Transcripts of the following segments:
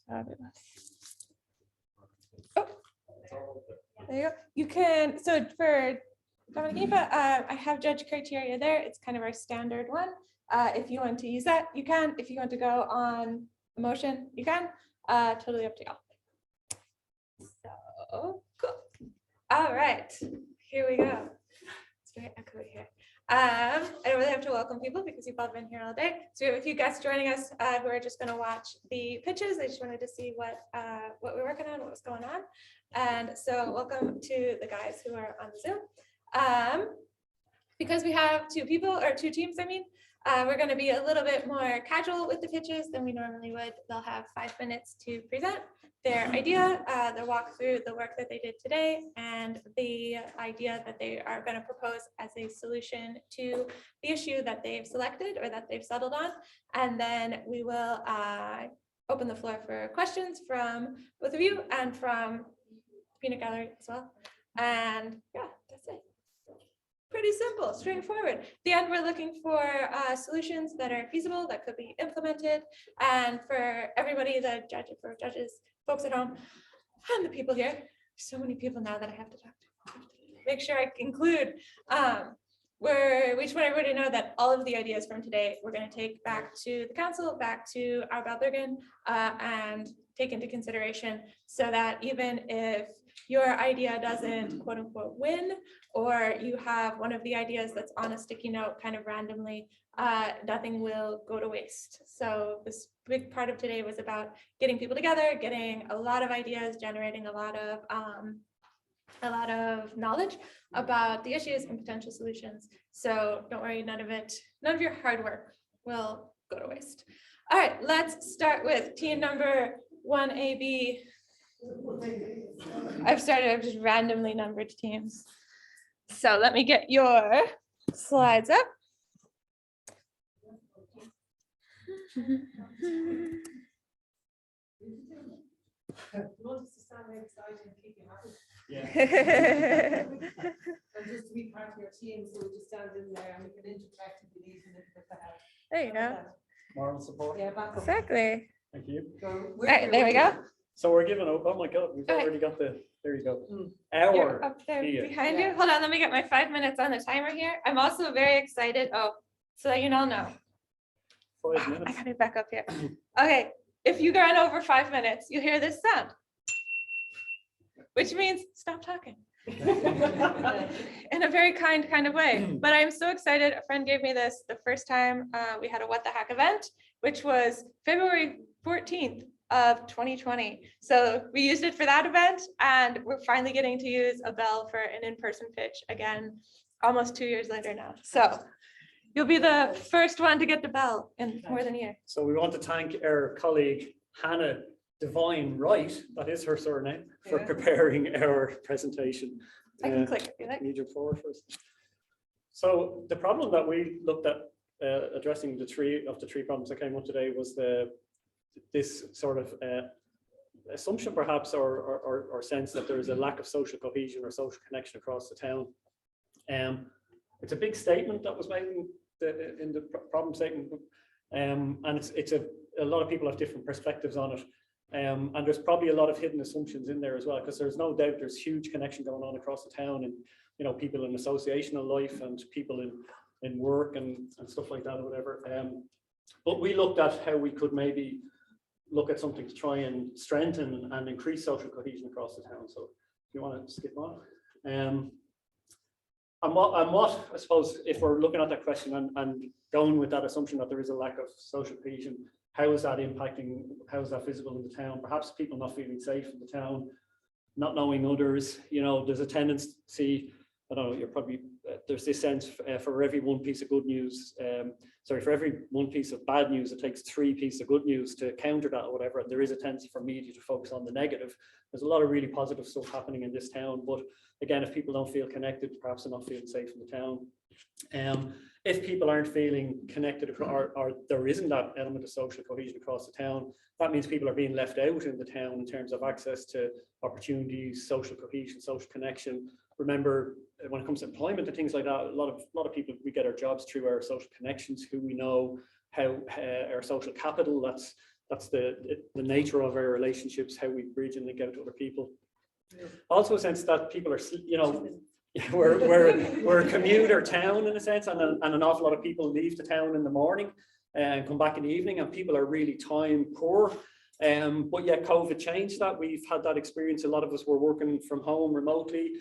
Fabulous. Oh, there you go. You can, so for Dominic, I have judge criteria there. It's kind of our standard one. If you want to use that, you can. If you want to go on emotion, you can. Totally up to y'all. So cool. All right, here we go. It's very echoey here. I don't really have to welcome people because you've all been here all day. So we have a few guests joining us who are just going to watch the pitches. I just wanted to see what we're working on, what was going on. And so welcome to the guys who are on Zoom. Because we have two teams, we're going to be a little bit more casual with the pitches than we normally would. They'll have 5 minutes to present their idea, they'll walk through the work that they did today and the idea that they are going to propose as a solution to the issue that they've selected or that they've settled on. And then we will open the floor for questions from both of you and from Peanut Gallery as well. And yeah, that's it. Pretty simple, straightforward. At the end, we're looking for solutions that are feasible, that could be implemented. And for everybody, for judges, folks at home, and the people here, so many people now that I have to talk to. Make sure I include, we just want everybody to know that all of the ideas from today, we're going to take back to the council, back to our Balbriggan, and take into consideration so that even if your idea doesn't quote unquote win, or you have one of the ideas that's on a sticky note kind of randomly, nothing will go to waste. So this big part of today was about getting people together, getting a lot of ideas, generating a lot of knowledge about the issues and potential solutions. So don't worry, none of your hard work will go to waste. All right, let's start with team number 1AB. I've just randomly numbered teams. So let me get your slides up. You want us to stand there beside you and keep you happy? Yeah. And just to be part of your team, so we just stand in there and we can interject if we need to lift the help. There you go. Moral support. Yeah, back up. Exactly. Thank you. All right, there we go. So we're giving out, oh my God, we've already got there you go. You're up there behind you. Hold on, let me get my 5 minutes on the timer here. I'm also very excited. Oh, so that you all know. 5 minutes. I gotta back up here. Okay, if you run over 5 minutes, you'll hear this sound, which means stop talking. In a very kind of way. But I'm so excited. A friend gave me this the first time we had a What the Hack event, which was February 14th of 2020. So we used it for that event, and we're finally getting to use a bell for an in-person pitch again, almost 2 years later now. So you'll be the first one to get the bell in more than a year. So we want to thank our colleague Hannah Divine Wright, that is her surname, for preparing our presentation. I can click if you like. Need your forward first. So the problem that we looked at addressing the three problems that came up today was this sort of assumption perhaps or sense that there is a lack of social cohesion or social connection across the town. It's a big statement that was made in the problem statement, and it's a lot of people have different perspectives on it. And there's probably a lot of hidden assumptions in there as well, because there's no doubt there's huge connection going on across the town, and people in associational life and people in work and stuff like that or whatever. But we looked at how we could maybe look at something to try and strengthen and increase social cohesion across the town. So if you want to skip on. And what I suppose, if we're looking at that question and going with that assumption that there is a lack of social cohesion, how is that impacting, how is that visible in the town? Perhaps people not feeling safe in the town, not knowing others. There's a tendency, I don't know, you're probably, there's this sense for every one piece of good news, for every one piece of bad news, it takes 3 pieces of good news to counter that or whatever. And there is a tendency for media to focus on the negative. There's a lot of really positive stuff happening in this town. But again, if people don't feel connected, perhaps they're not feeling safe in the town. If people aren't feeling connected or there isn't that element of social cohesion across the town, that means people are being left out in the town in terms of access to opportunities, social cohesion, social connection. Remember, when it comes to employment and things like that, a lot of people, we get our jobs through our social connections, who we know, how our social capital, that's that's the nature of our relationships, how we bridge and link out to other people. Also a sense that people are, we're a commuter town in a sense, and an awful lot of people leave the town in the morning and come back in the evening, and people are really time poor. But yet COVID changed that. We've had that experience. A lot of us were working from home remotely.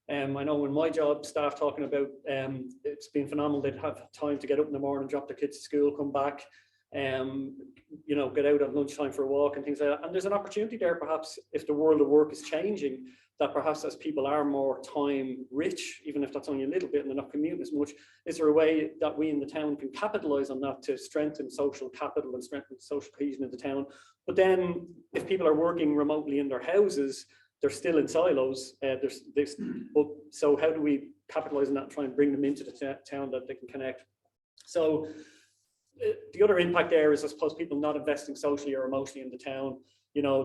I know in my job, staff talking about it's been phenomenal. They'd have time to get up in the morning, drop their kids to school, come back, get out at lunchtime for a walk and things like that. And there's an opportunity there, perhaps, if the world of work is changing, that perhaps as people are more time rich, even if that's only a little bit and they're not commuting as much, is there a way that we in the town can capitalize on that to strengthen social capital and strengthen social cohesion in the town? But then if people are working remotely in their houses, they're still in silos. So how do we capitalize on that and try and bring them into the town that they can connect? So the other impact there is, I suppose, people not investing socially or emotionally in the town.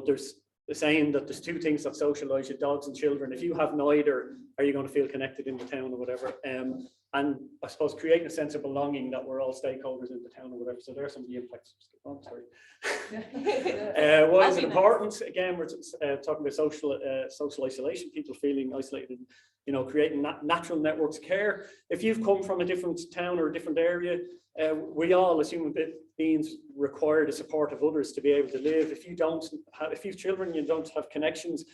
There's the saying that there's two things that socialize you, dogs and children. If you have neither, are you going to feel connected in the town or whatever? And I suppose creating a sense of belonging that we're all stakeholders in the town or whatever. So there are some of the impacts. Oh, sorry. Why is it important? Again, we're talking about social isolation, people feeling isolated, creating natural networks of care. If you've come from a different town or a different area, we all, as human beings, require the support of others to be able to live. If you've children, you don't have connections.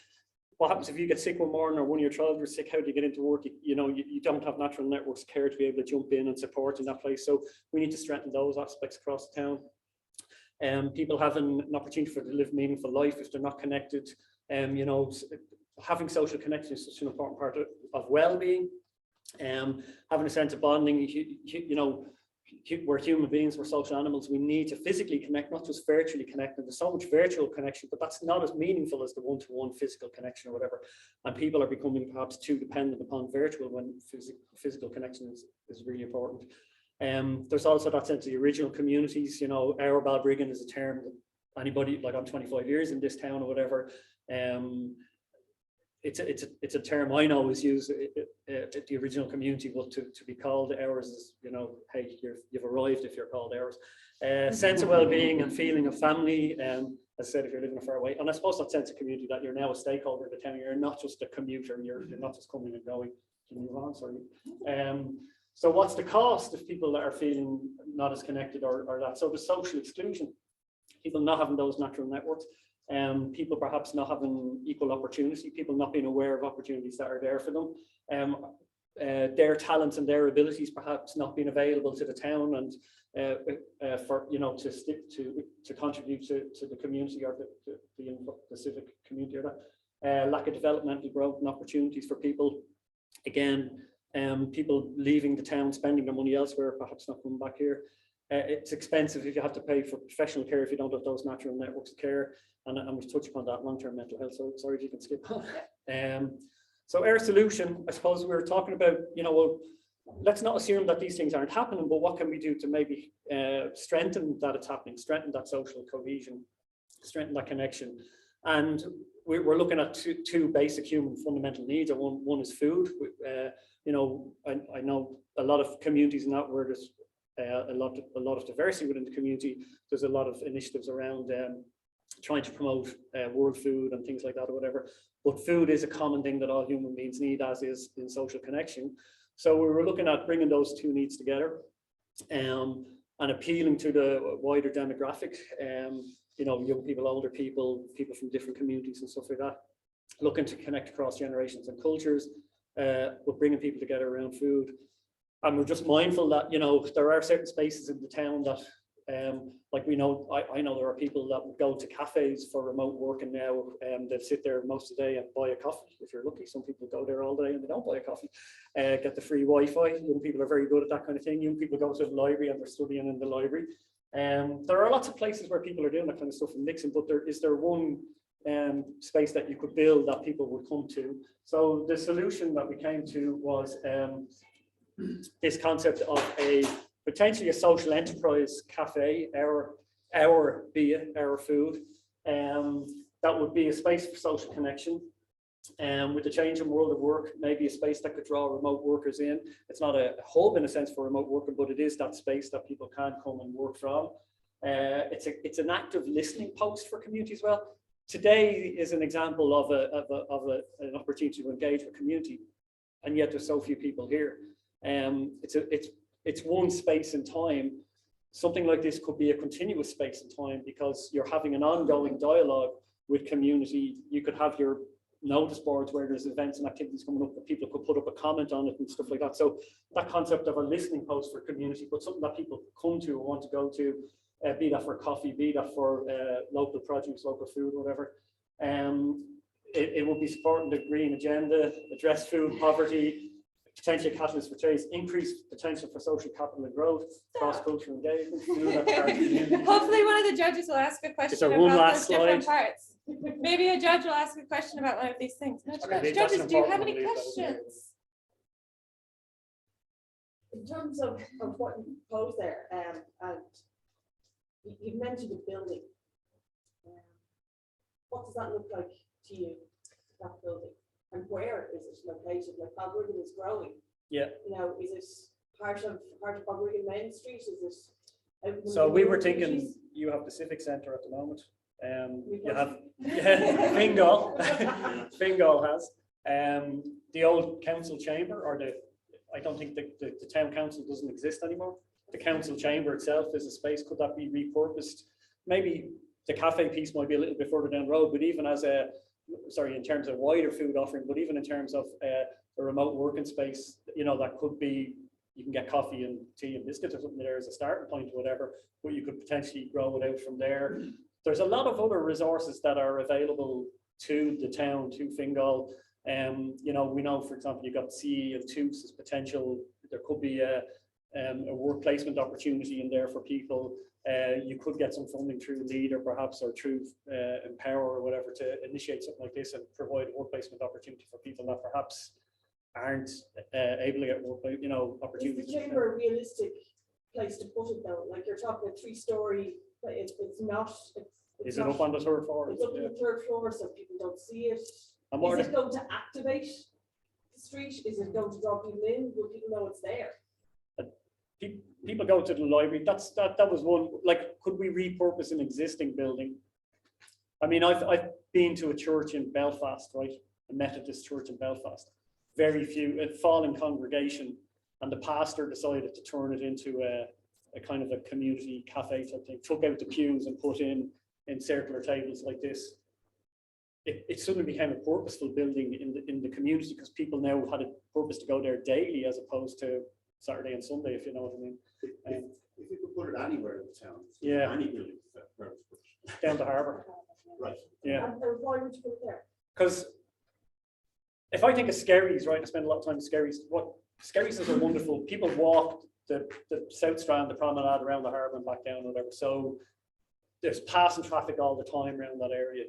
What happens if you get sick one morning or one of your children is sick? How do you get into work? You don't have natural networks of care to be able to jump in and support in that place. So we need to strengthen those aspects across the town. People having an opportunity to live meaningful life if they're not connected. Having social connection is such an important part of well-being. Having a sense of bonding. We're human beings, we're social animals. We need to physically connect, not just virtually connect. And there's so much virtual connection, but that's not as meaningful as the one-to-one physical connection or whatever. And people are becoming perhaps too dependent upon virtual when physical connection is really important. There's also that sense of the original communities. Our Balbriggan is a term that anybody, like I'm 25 years in this town or whatever, it's a term I know is used at the original community, but to be called ours is, hey, you've arrived if you're called ours. Sense of well-being and feeling of family, as I said, if you're living far away. And I suppose that sense of community, that you're now a stakeholder of the town, you're not just a commuter, you're not just coming and going. Can you move on, sorry. So what's the cost if people are feeling not as connected or that? So the social exclusion, people not having those natural networks. People perhaps not having equal opportunity, people not being aware of opportunities that are there for them, their talents and their abilities perhaps not being available to the town and to contribute to the community or the civic community, or that lack of developmental growth and opportunities for people. Again, people leaving the town, spending their money elsewhere, perhaps not coming back here. It's expensive if you have to pay for professional care if you don't have those natural networks of care. And we've touched upon that long-term mental health. So sorry if you can skip on. So our solution, I suppose we were talking about, well, let's not assume that these things aren't happening, but what can we do to maybe strengthen that it's happening, strengthen that social cohesion, strengthen that connection. And we're looking at two basic human fundamental needs. And one is food. I know a lot of communities in that where there's a lot of diversity within the community. There's a lot of initiatives around trying to promote world food and things like that or whatever. But food is a common thing that all human beings need, as is in social connection. So we were looking at bringing those two needs together and appealing to the wider demographic, young people, older people, people from different communities and stuff like that, looking to connect across generations and cultures, but bringing people together around food. And we're just mindful that, there are certain spaces in the town that, like I know there are people that would go to cafes for remote working now, and they'll sit there most of the day and buy a coffee. If you're lucky, some people go there all day and they don't buy a coffee, get the free Wi-Fi. Young people are very good at that kind of thing. Young people go to the library and they're studying in the library. There are lots of places where people are doing that kind of stuff and mixing, but is there one space that you could build that people would come to? So the solution that we came to was this concept of potentially a social enterprise cafe, our food. That would be a space for social connection. With the changing world of work, maybe a space that could draw remote workers in. It's not a hub in a sense for remote working, but it is that space that people can come and work from. It's an active listening post for community as well. Today is an example of an opportunity to engage with community, and yet there's so few people here. It's one space in time. Something like this could be a continuous space in time because you're having an ongoing dialogue with community. You could have your notice boards where there's events and activities coming up that people could put up a comment on it and stuff like that. So that concept of a listening post for community, but something that people come to or want to go to, be that for coffee, be that for local produce, local food, whatever. It will be supporting the green agenda, address food poverty, potential catalyst for trade, increased potential for social capital and growth, cross-cultural engagement. Hopefully one of the judges will ask a question one about last those different slide. parts. Maybe a judge will ask a question about one of these things. No, Okay, that's judges, an do you important have any one, I believe, that was questions? In terms of what you proposed there, and you mentioned a building. What does that look like to you, that building? And where is it located? Like Balbriggan is growing. Yeah. You know, is it part of Balbriggan Main Street? Is it? So we were thinking, you have the Civic Centre at the moment. You have Fingal. Fingal has the old council chamber, or I don't think the town council doesn't exist anymore. The council chamber itself is a space. Could that be repurposed? Maybe the cafe piece might be a little bit further down the road, but even as in terms of wider food offering, but even in terms of a remote working space, you know, that could be, you can get coffee and tea and biscuits or something there as a starting point or whatever, but you could potentially grow it out from there. There's a lot of other resources that are available to the town, to Fingal. You know, we know, for example, you've got CE and TUS as potential. There could be a work placement opportunity in there for people. You could get some funding through Leader perhaps, or through Empower or whatever, to initiate something like this and provide a work placement opportunity for people that perhaps aren't able to get work, you know, opportunities. Is the chamber a realistic place to put it though? Like you're talking a 3-story, but it's not. Is it up on the third floor? It's up on the third floor, so people don't see it. And Is it going to activate the street? Is it going to draw people in? Will people know it's there? People go to the library. That was one. Like, could we repurpose an existing building? I mean, I've been to a church in Belfast, right? A Methodist church in Belfast. Very few, a fallen congregation, and the pastor decided to turn it into a kind of a community cafe type thing. Took out the pews and put in circular tables like this. It suddenly became a purposeful building in the community, because people now had a purpose to go there daily as opposed to Saturday and Sunday, if you know what I mean. If you could put it anywhere in the town, Yeah. any building, Down the harbour. right? Yeah. And why would you put it there? Because if I think of Skerries, right, I spend a lot of time in Skerries. Skerries is a wonderful, people walk the South Strand, the promenade around the harbour and back down, whatever. So there's passing traffic all the time around that area.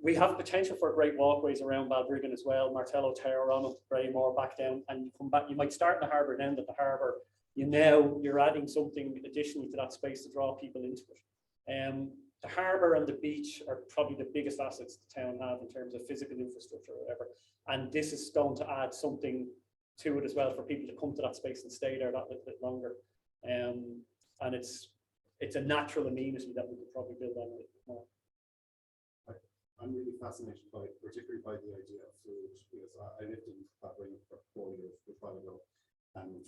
We have potential for great walkways around Balbriggan as well, Martello Tower on up, Braymore back down, and you come back. You might start in the harbour and end at the harbour. You're adding something additionally to that space to draw people into it. The harbour and the beach are probably the biggest assets the town have in terms of physical infrastructure or whatever. And this is going to add something to it as well for people to come to that space and stay there that little bit longer. And it's a natural amenity that we could probably build on a little bit more. I'm really fascinated by, particularly by the idea of food, because I lived in Balbriggan for 4 years a while ago, and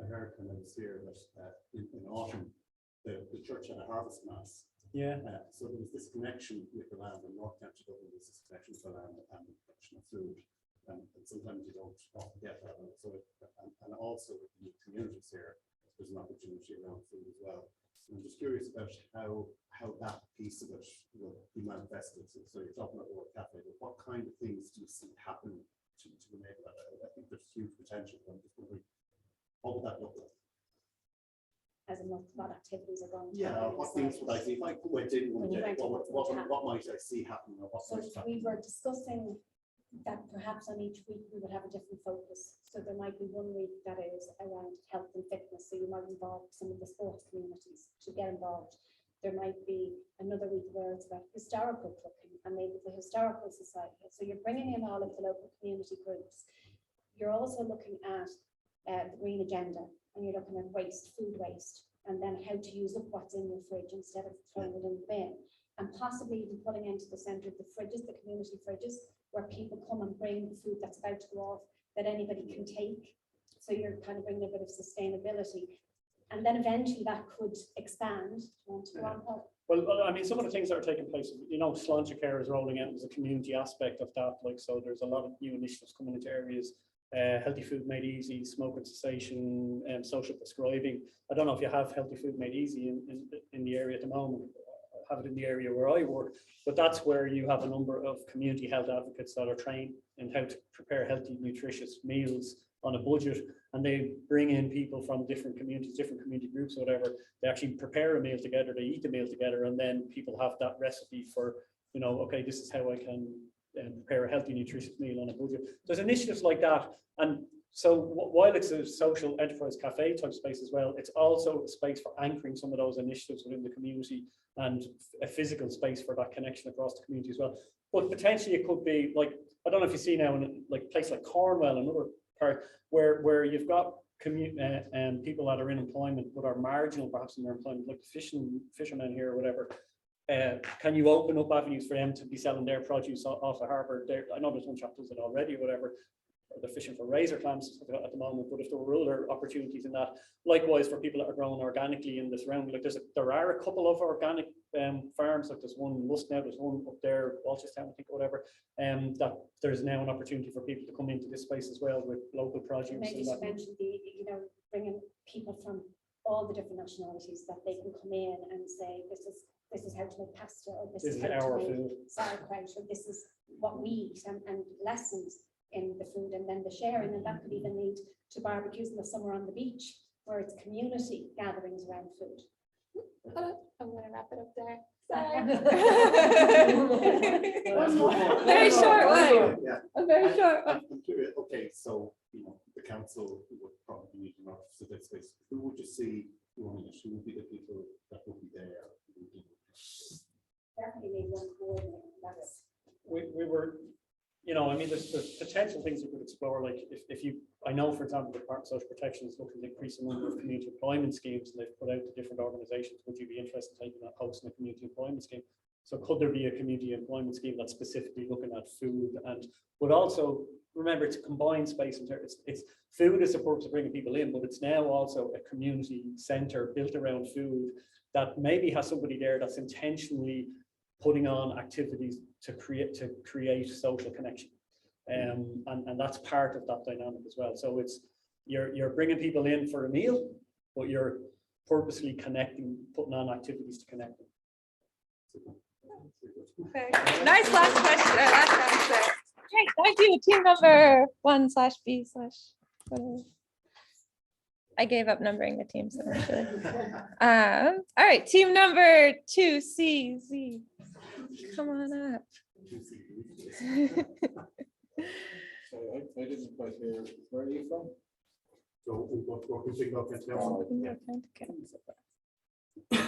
I heard when I was here that in autumn the church had a harvest mass. Yeah. So there was this connection with the land, in North County Dublin there's this connection with the land and the production of food, and sometimes you don't often get that. And so and also with the communities here, there's an opportunity around food as well. I'm just curious about how that piece of it will be manifested. So you're talking about World Cafe, but what kind of things do you see happen to enable that? I think there's huge potential. I'm just wondering, what would that look like? As in what activities are going to Yeah, happen what inside. things would I see if I went in one When you day? went in, What might I see happening, or what So might we happen? were discussing that perhaps on each week we would have a different focus. So there might be one week that is around health and fitness. So you might involve some of the sports communities to get involved. There might be another week where it's about historical cooking and maybe the historical society. So you're bringing in all of the local community groups. You're also looking at the green agenda, and you're looking at waste, food waste. and then how to use up what's in your fridge instead of throwing it in the bin. And possibly even putting into the centre of the fridges, the community fridges, where people come and bring the food that's about to go off that anybody can take. So you're kind of bringing a bit of sustainability. And then eventually that could expand. Do you want to go on, Paul? Well, I mean, some of the things that are taking place, you know, Sláinte Care is rolling out as a community aspect of that. Like, so there's a lot of new initiatives coming into areas, healthy food made easy, smoking cessation, and social prescribing. I don't know if you have healthy food made easy in the area at the moment. I have it in the area where I work, but that's where you have a number of community health advocates that are trained in how to prepare healthy, nutritious meals on a budget, and they bring in people from different communities, different community groups, or whatever. They actually prepare a meal together, they eat the meal together, and then people have that recipe for, you know, okay, this is how I can prepare a healthy, nutritious meal on a budget. There's initiatives like that, and so while it's a social enterprise cafe type space as well, it's also a space for anchoring some of those initiatives within the community and a physical space for that connection across the community as well. But potentially it could be like, I don't know if you see now in like a place like Cornwall, another part where you've got people that are in employment but are marginal perhaps in their employment, like fishermen here or whatever. Can you open up avenues for them to be selling their produce off the harbour? I know there's one chap does it already or whatever. They're fishing for razor clams at the moment, but if there were other opportunities in that, likewise for people that are growing organically in this round, like there are a couple of organic farms, like there's one in Lusk now, there's one up there, Walchestown, I think, or whatever, that there's now an opportunity for people to come into this space as well with local produce. Maybe to mention bringing people from all the different nationalities that they can come in and say, this is how to make pasta, or this is how our to make food. sauerkraut, or this is what we eat, and lessons in the food, and then the sharing, and that could even lead to barbecues in the summer on the beach, where it's community gatherings around food. I'm gonna wrap it up there. Sorry. Very short one. Yeah. A very short one. I'm curious. Okay, so you know the council would probably need an office of that space. Who would you see running it? Who would be the people that would be there? Definitely need one coordinator. That's We were, you know, I mean, there's potential things you could explore, like if you, I know, for example, the Department of Social Protection is looking to increase the number of community employment schemes, and they've put out to different organizations, would you be interested in taking that post in a community employment scheme? So could there be a community employment scheme that's specifically looking at food, and would also, remember, it's a combined space, it's food is the purpose of bringing people in, but it's now also a community center built around food that maybe has somebody there that's intentionally putting on activities to create social connection, and that's part of that dynamic as well. So it's you're bringing people in for a meal, but you're purposely connecting, putting on activities to connect them. Okay. Nice last question. Last answer. Great, thank you. Team number 1/B/whatever. I gave up numbering the teams eventually. All right, team number 2CZ. Come on up. Sorry, I didn't quite hear. Where are you from? So what we think of it now.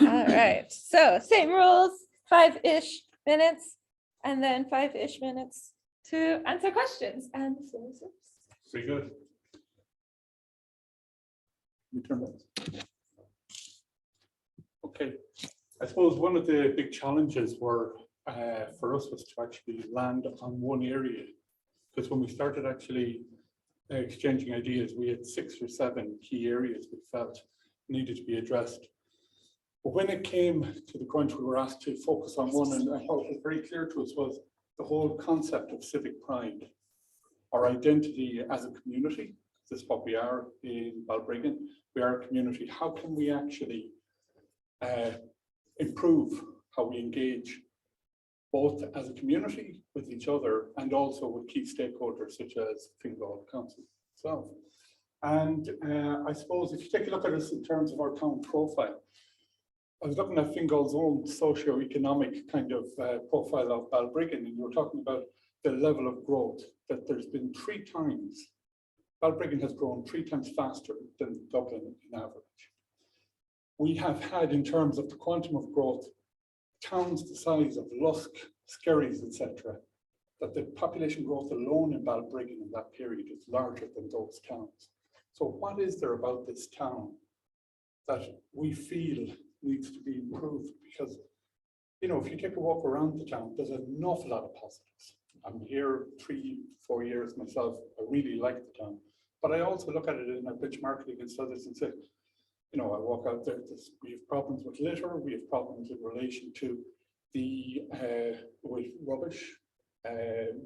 All right, so same rules, 5-ish minutes, and then 5-ish minutes to answer questions. And the floor is yours. Very good. You turn it. Okay, I suppose one of the big challenges were for us was to actually land on one area, because when we started actually exchanging ideas, we had 6 or 7 key areas we felt needed to be addressed. But when it came to the crunch, we were asked to focus on one, and what was very clear to us was the whole concept of civic pride, our identity as a community. This is what we are in Balbriggan. We are a community. How can we actually improve how we engage both as a community with each other and also with key stakeholders such as Fingal Council itself? And I suppose if you take a look at us in terms of our town profile, I was looking at Fingal's own socio-economic kind of profile of Balbriggan, and you were talking about the level of growth, that there's been 3 times, Balbriggan has grown 3 times faster than Dublin in average. We have had, in terms of the quantum of growth, towns the size of Lusk, Skerries, etc., that the population growth alone in Balbriggan in that period is larger than those towns. So what is there about this town that we feel needs to be improved, because, you know, if you take a walk around the town, there's an awful lot of positives. I'm here 3-4 years myself. I really like the town, but I also look at it in a benchmark against others and say, you know, I walk out there, we have problems with litter, we have problems in relation to the with rubbish,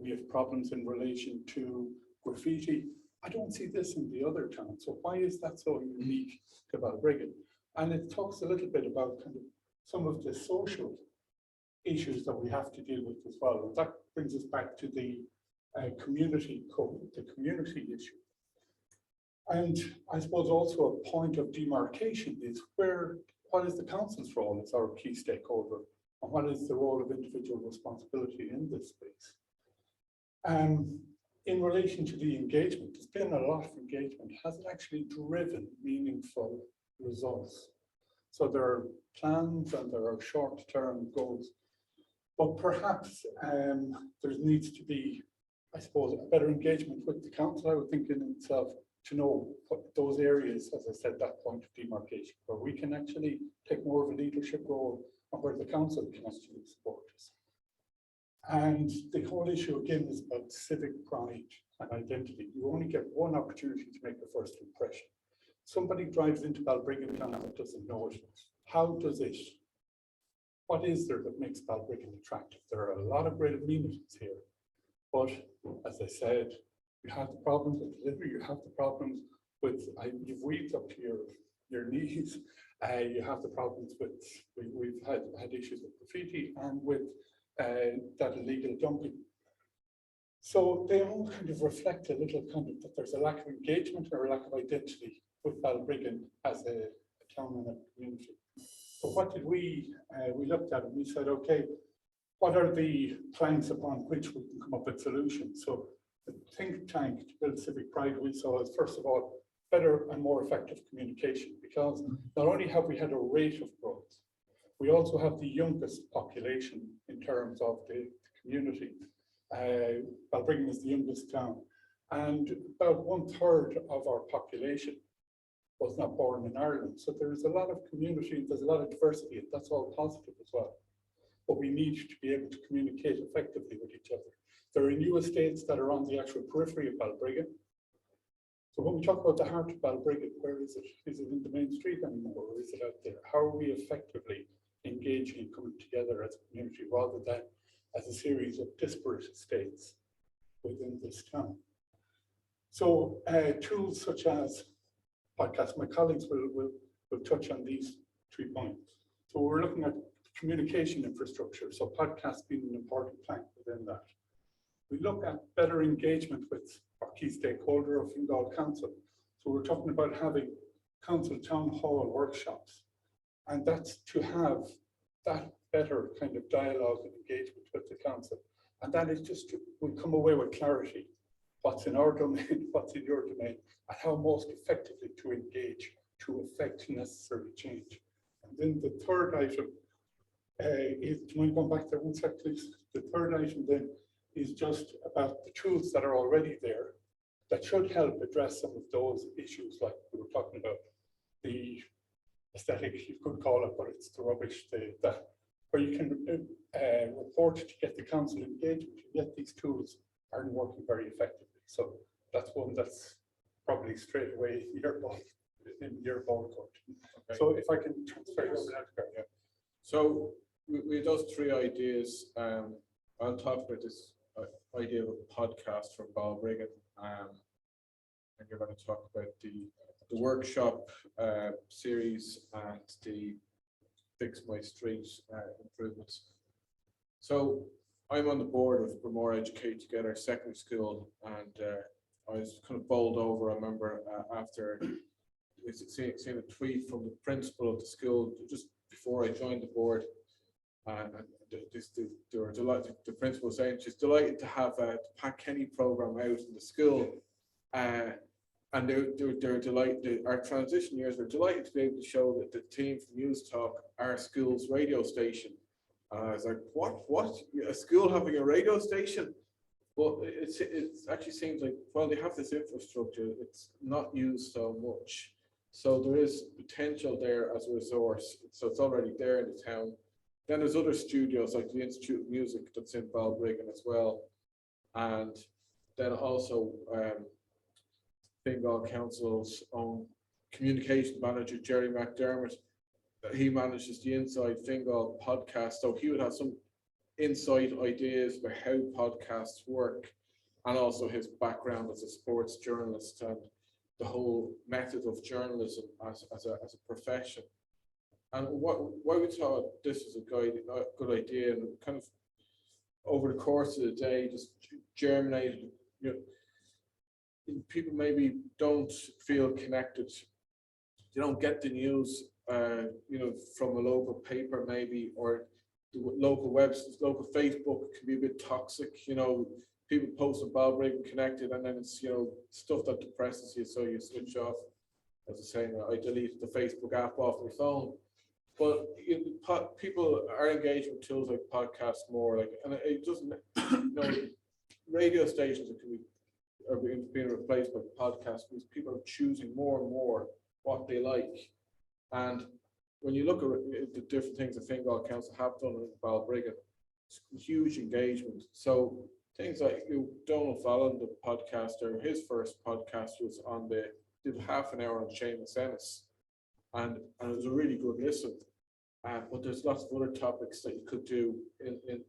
we have problems in relation to graffiti. I don't see this in the other towns. So why is that so unique to Balbriggan? And it talks a little bit about kind of some of the social issues that we have to deal with as well. And that brings us back to the community code, the community issue. And I suppose also a point of demarcation is what is the council's role as our key stakeholder, and what is the role of individual responsibility in this space? In relation to the engagement, there's been a lot of engagement. Has it actually driven meaningful results? So there are plans and there are short-term goals, but perhaps there needs to be, I suppose, a better engagement with the council, I would think, in itself, to know what those areas, as I said, that point of demarcation, where we can actually take more of a leadership role and where the council can actually support us. And the whole issue again is about civic pride and identity. You only get one opportunity to make a first impression. Somebody drives into Balbriggan town that doesn't know it. How does it? What is there that makes Balbriggan attractive? There are a lot of great amenities here, but as I said, you have the problems with delivery. You have the problems with you've weeds up to your knees. You have the problems with we've had issues with graffiti and with that illegal dumping. So they all kind of reflect a little kind of that there's a lack of engagement or a lack of identity with Balbriggan as a town and a community. So what did we looked at and we said, okay, what are the planks upon which we can come up with solutions? So the think tank to build civic pride we saw is, first of all, better and more effective communication, because not only have we had a rate of growth, we also have the youngest population in terms of the community. Balbriggan is the youngest town, and about 1/3 of our population was not born in Ireland. So there's a lot of community, there's a lot of diversity, and that's all positive as well. But we need to be able to communicate effectively with each other. There are new estates that are on the actual periphery of Balbriggan. So when we talk about the heart of Balbriggan, where is it? Is it in the main street anymore, or is it out there? How are we effectively engaging and coming together as a community rather than as a series of disparate estates within this town? So tools such as podcasts, my colleagues will touch on these 3 points. So we're looking at communication infrastructure, so podcasts being an important plank within that. We look at better engagement with our key stakeholder of Fingal Council. So we're talking about having council town hall workshops, and that's to have that better kind of dialogue and engagement with the council. And that is just, we come away with clarity, what's in our domain, what's in your domain, and how most effectively to engage to effect necessary change. And then the third item is, do you mind going back there 1 sec, please? The third item then is just about the tools that are already there that should help address some of those issues, like we were talking about, the aesthetic, you could call it, but it's the rubbish, where you can report to get the council engagement, yet these tools aren't working very effectively. So that's one that's probably straight away in your ball court. Okay. So if I can transfer over that. Yeah. So we had those 3 ideas. I'll talk about this idea of a podcast for Balbriggan, and you're going to talk about the workshop series and the Fix My Street improvements. So I'm on the board of Bromore Educate Together Secondary School, and I was kind of bowled over. I remember after seeing a tweet from the principal of the school just before I joined the board. They were delighted. The principal was saying she's delighted to have the Pat Kenny program out in the school, and they're delighted. Our transition years were delighted to be able to show that the team from News Talk, our school's radio station. And I was like, what? A school having a radio station? Well, it actually seems like, well, they have this infrastructure. It's not used so much. So there is potential there as a resource. So it's already there in the town. Then there's other studios like the Institute of Music that's in Balbriggan as well. And then also Fingal Council's own communication manager, Jerry McDermott, he manages the Inside Fingal podcast. So he would have some insight ideas about how podcasts work, and also his background as a sports journalist and the whole method of journalism as a profession. And why we thought this was a good idea, and kind of over the course of the day just germinated. People maybe don't feel connected. They don't get the news, from a local paper maybe, or the local websites, local Facebook can be a bit toxic. People post on Balbriggan Connected, and then it's stuff that depresses you, so you switch off. As I say, I deleted the Facebook app off my phone. But people are engaged with tools like podcasts more, and it doesn't. Radio stations are being replaced by podcasts because people are choosing more and more what they like. And when you look at the different things the Fingal Council have done in Balbriggan, it's huge engagement. So things like Donald Fallon, the podcaster, his first podcast was did half an hour on Seamus Ennis, and it was a really good listen. But there's lots of other topics that you could do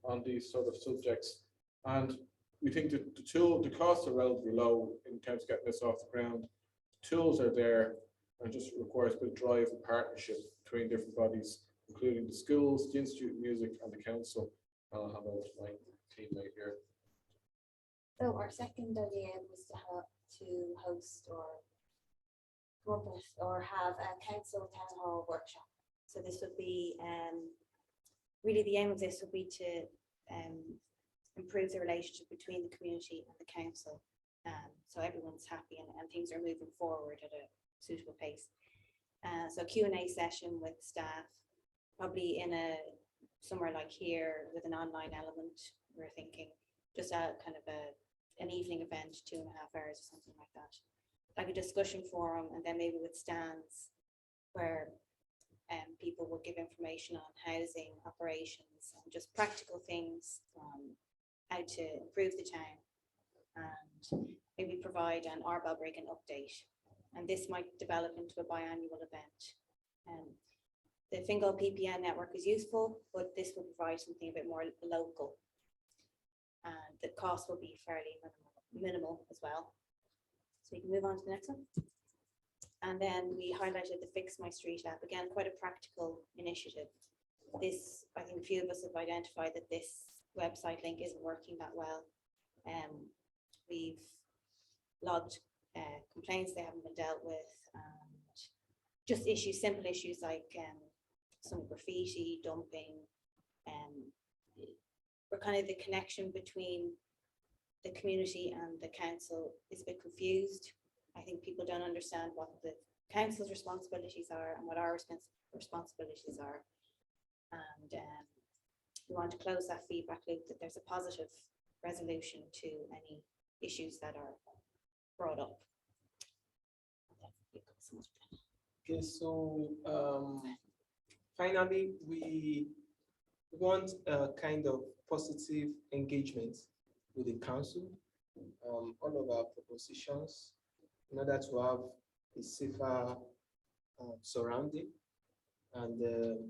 on these sort of subjects. And we think that the costs are relatively low in terms of getting this off the ground. Tools are there, and just requires a bit of drive and partnership between different bodies, including the schools, the Institute of Music, and the council. I'll hand over to my teammate here. So our second idea was to host or come up with or have a council town hall workshop. So this would be really the aim of this would be to improve the relationship between the community and the council, so everyone's happy and things are moving forward at a suitable pace. So Q&A session with staff, probably in somewhere like here with an online element. We're thinking just a kind of an evening event, 2.5 hours or something like that, like a discussion forum, and then maybe with stands where people will give information on housing operations and just practical things, how to improve the town, and maybe provide an Balbriggan update. And this might develop into a biannual event. The Fingal PPN network is useful, but this will provide something a bit more local. And the cost will be fairly minimal as well. So you can move on to the next one. And then we highlighted the Fix My Street app, again, quite a practical initiative. This, I think a few of us have identified that this website link isn't working that well. We've logged complaints they haven't been dealt with, and just simple issues like some graffiti, dumping, we're kind of the connection between the community and the council is a bit confused. I think people don't understand what the council's responsibilities are and what our responsibilities are. And we want to close that feedback loop, that there's a positive resolution to any issues that are brought up. Okay, so finally, we want a kind of positive engagement with the council, all of our propositions, in order to have a safer surrounding and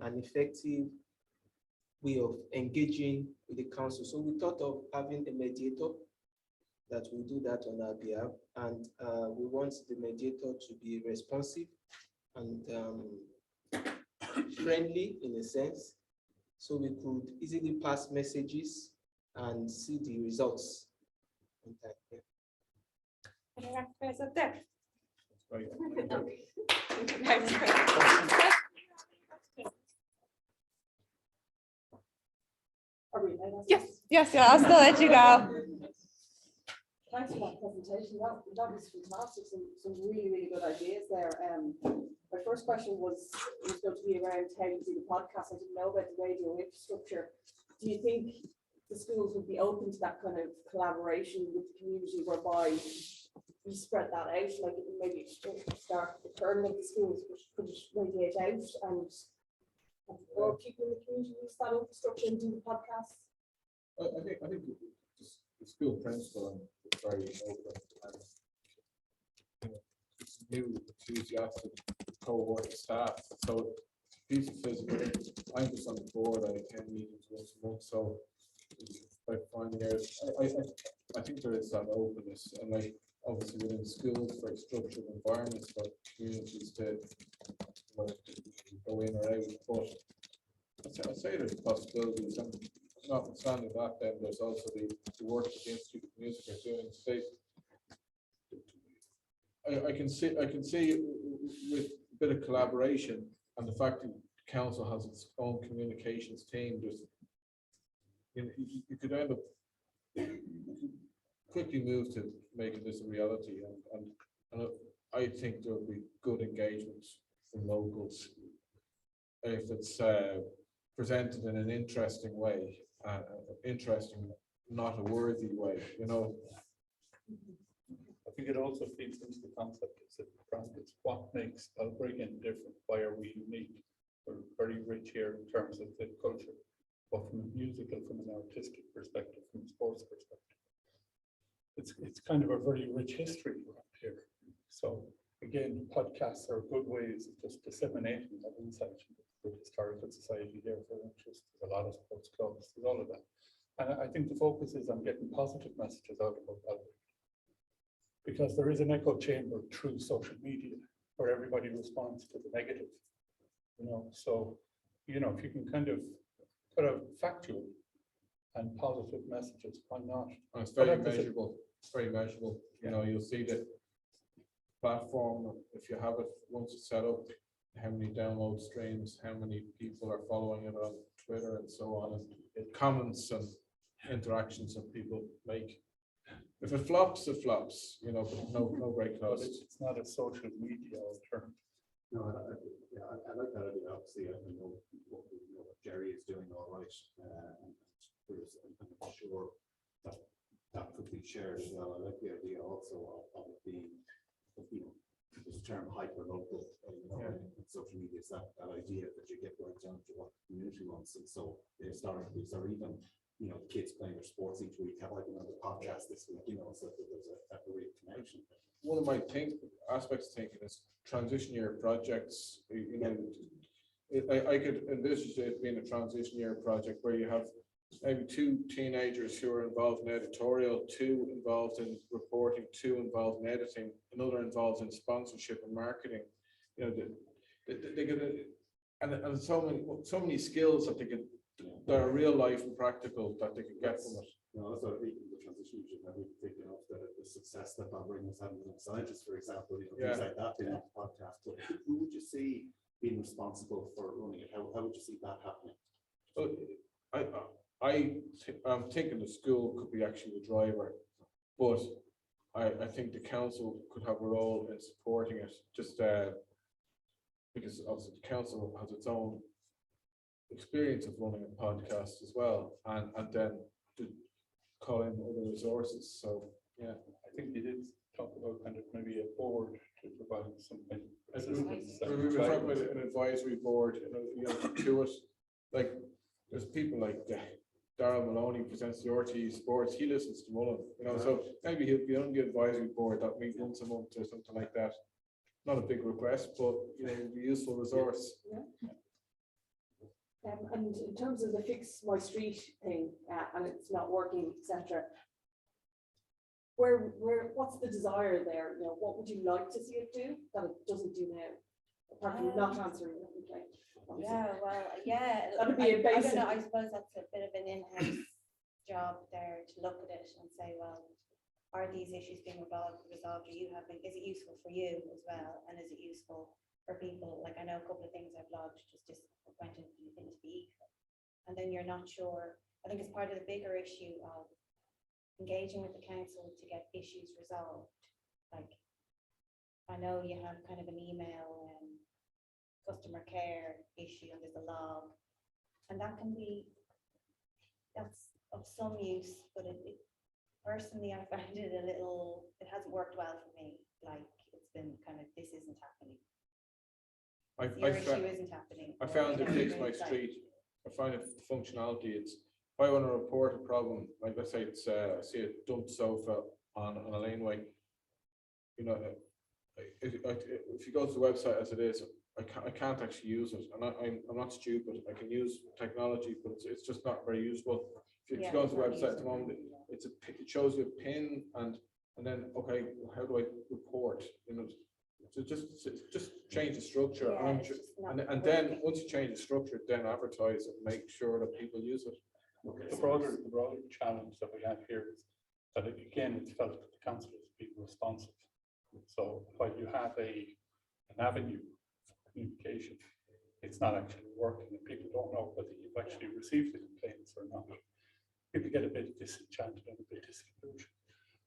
an effective way of engaging with the council. So we thought of having a mediator that will do that on our behalf, and we want the mediator to be responsive and friendly in a sense, so we could easily pass messages and see the results. Guys up there. Right. Yes, I'll still let you go. Thanks for that presentation. That was fantastic. Some really, really good ideas there. My first question was going to be around how you do the podcast. I didn't know about the radio infrastructure. Do you think the schools would be open to that kind of collaboration with the community, whereby you spread that out, like maybe start the kernel of the schools, which could radiate out and more people in the community use that infrastructure and do the podcasts. I think the school principal is very open and it's new, enthusiastic cohort of staff. So piece of physical, I'm just on the board, I attend meetings once a month, so it's by finding out, I think there is that openness, and like obviously within schools, very structured environments for communities to go in or out, but I'd say there's possibilities, and notwithstanding that, then there's also the work that the Institute of Music are doing. I can see with a bit of collaboration and the fact that the council has its own communications team, just you could end up quickly move to making this a reality, and I think there will be good engagement from locals if it's presented in an interesting way, interesting, not a worthy way, you know. I think it also feeds into the concept it's what makes Balbriggan different. Why are we unique? We're very rich here in terms of the culture, but from a musical, from an artistic perspective, from a sports perspective, it's kind of a very rich history around here. So again, podcasts are good ways of just disseminating that insight into the historical society here, for interest. There's a lot of sports clubs, there's all of that. And I think the focus is on getting positive messages out about Balbriggan, because there is an echo chamber through social media where everybody responds to the negative, you know. So, you know, if you can kind of put out factual and positive messages, why not? And it's very measurable. It's very measurable. You know, you'll see the platform, if you have it, once it's set up, how many download streams, how many people are following it on Twitter and so on, and comments and interactions that people make. If it flops, it flops, you know, but no great But cost. it's not a social media term. No, I like that idea. Obviously, I know what Jerry is doing all right. And I'm sure that could be shared as well. I like the idea also of it being, you know, this term hyper local, you know, in social media. It's that idea that you get right down to what the community wants. And so these are even, you know, kids playing their sports each week have like another podcast this week, you know, so there's a real connection. One of my aspects of thinking is transition year projects. You know, I could envisage it being a transition year project where you have maybe 2 teenagers who are involved in editorial, 2 involved in reporting, 2 involved in editing, another involved in sponsorship and marketing. You know, they could, and so many skills that they could, that are real life and practical, that they could get from it. No, that's what I think the transition you should have thinking of the success that Balbriggan has had with scientists, for example, you know, things like that in that podcast. But who would you see being responsible for running it? How would you see that happening? So I'm thinking the school could be actually the driver, but I think the council could have a role in supporting it, just because obviously the council has its own experience of running a podcast as well, and then to call in other resources. So yeah, I think you did talk about kind of maybe a board to provide some kind of assistance. we were talking about an advisory board, you know, to it. Like there's people like Darryl Maloney presents the RTE Sports. He listens to Mullen, you know. So maybe he'll be on the advisory board that meet once a month or something like that. Not a big request, but you know, it'll be a useful resource. Yeah. And in terms of the fix my street thing, and it's not working, etc. What's the desire there? You know, what would you like to see it do that it doesn't do now? Apart from not answering the complaint. Yeah, well, yeah. That'd be a I don't basic. know, I suppose that's a bit of an in-house job there to look at it and say, well, are these issues being resolved? Are you having, is it useful for you as well? And is it useful for people? Like I know a couple of things I've logged just went into the ether. And then you're not sure. I think it's part of the bigger issue of engaging with the council to get issues resolved. Like I know you have kind of an email customer care issue and there's a log, and that can be, that's of some use, but Personally, I find it it hasn't worked well for me. Like, it's been kind of, this isn't happening. Your issue isn't happening. I or, found you it know, fixed my it's like- street. I find it functionality. It's, if I want to report a problem, like let's say it's, I see a dumped sofa on a laneway, you know, if you go to the website as it is, I can't actually use it. And I'm not stupid. I can use technology, but it's just not very useful. If you Yeah, go to it's the not website at the moment, user-friendly. it shows you a pin and then, okay, how do I report? You know, so just change the structure. Yeah, And I'm it's sure, just not and then, working. once you change the structure, then advertise it, make sure that people use it. The broader challenge that we have here is that again, it's felt that the council is being responsive. So while you have an avenue for communication, it's not actually working and people don't know whether you've actually received the complaints or not. People get a bit disenchanted and a bit disillusioned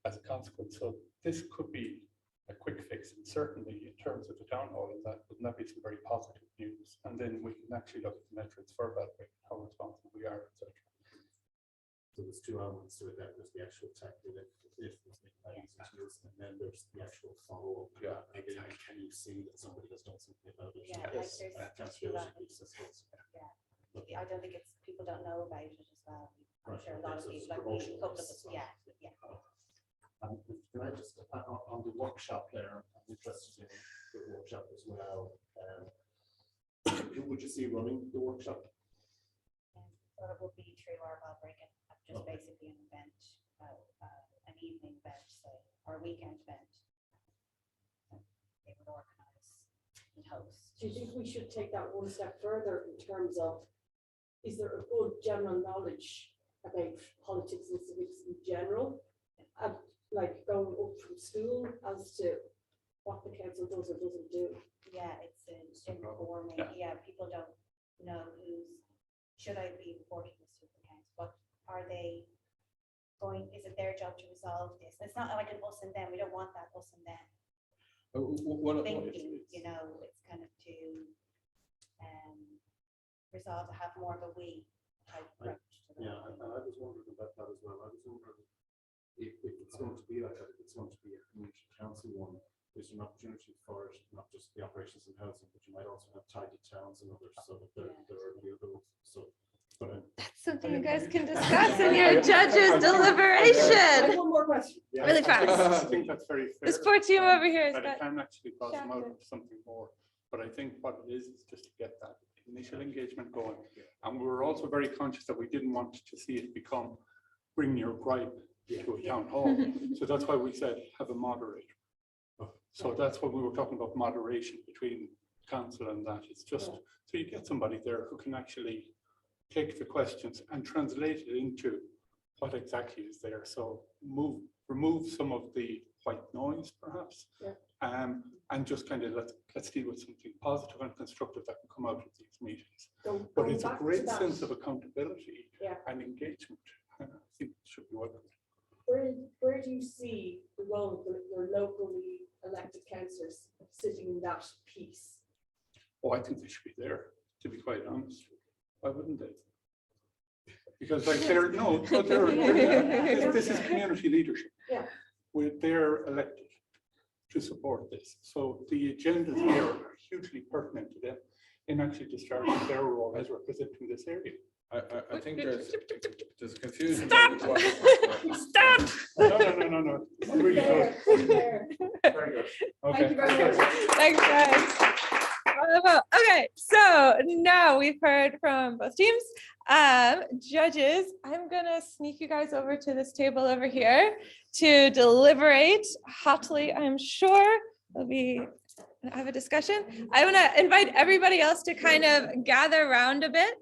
as a consequence. So this could be a quick fix, and certainly in terms of the town hall, and that wouldn't that be some very positive news? And then we can actually look at the metrics for Balbriggan, how responsible we are, etc. So there's two elements to it. There's the actual tech, if there's the use, and then there's the actual follow-up. Yeah, Again, can you see that somebody has done something about it? Yeah, like Yes, there's accountability piece, I suppose. I don't think people don't know about it as well. I'm Right, sure a lot of okay, so people, like promotion a couple of is us, yeah. Can I just, on the workshop there, I'm interested in the workshop as well. Who would you see running the workshop? So it would be through our Balbriggan, just Okay. basically an event, an evening event, say, or a weekend event. They would organize and host. Do you think we should take that one step further in terms of, is there a good general knowledge about politics and civics in general? Like going up from school as to what the council does or doesn't do? Yeah, it's informing, yeah, people don't know should I be reporting this to the council? What are they going, is it their job to resolve this? It's not like an us and them, we don't want that us and them thinking, you know, it's kind of to resolve to have more of a we type approach. to Yeah, that. and I was wondering about that as well. I was wondering if it's going to be like that, if it's going to be a community council one, there's an opportunity for it, not just the operations and housing, but you might also have tidy towns and others, so that there are the others, so. But That's something you guys can discuss in your judges' deliberation. One more question. Really fast. I think that's very fair. The sport team over here has That it got, can actually blossom out Shafted. into something more. But I think what it is just to get that initial engagement going. And we were also very conscious that we didn't want to see it become bring your gripe to a town hall. So that's why we said have a moderator. So that's what we were talking about, moderation between council and that. It's just so you get somebody there who can actually take the questions and translate it into what exactly is there. So remove some of the white noise, perhaps, and just kind of let's deal with something positive and constructive that can come out of these meetings. But it's a great sense of accountability and engagement. I think it should be welcomed. Where do you see the role of your locally elected councillors sitting in that piece? Oh, I think they should be there, to be quite honest. Why wouldn't they? Because like this is community leadership. Yeah. They're elected to support this. So the agendas here are hugely pertinent to them in actually discharging their role as representing this area. I think there's confusion. Stop! about what- Stop! No. Really good. Very good. Okay. Thank you very much. Thanks, guys. Okay, so now we've heard from both teams. Judges, I'm gonna sneak you guys over to this table over here to deliberate hotly, I'm sure. Have a discussion. I want to invite everybody else to kind of gather around a bit.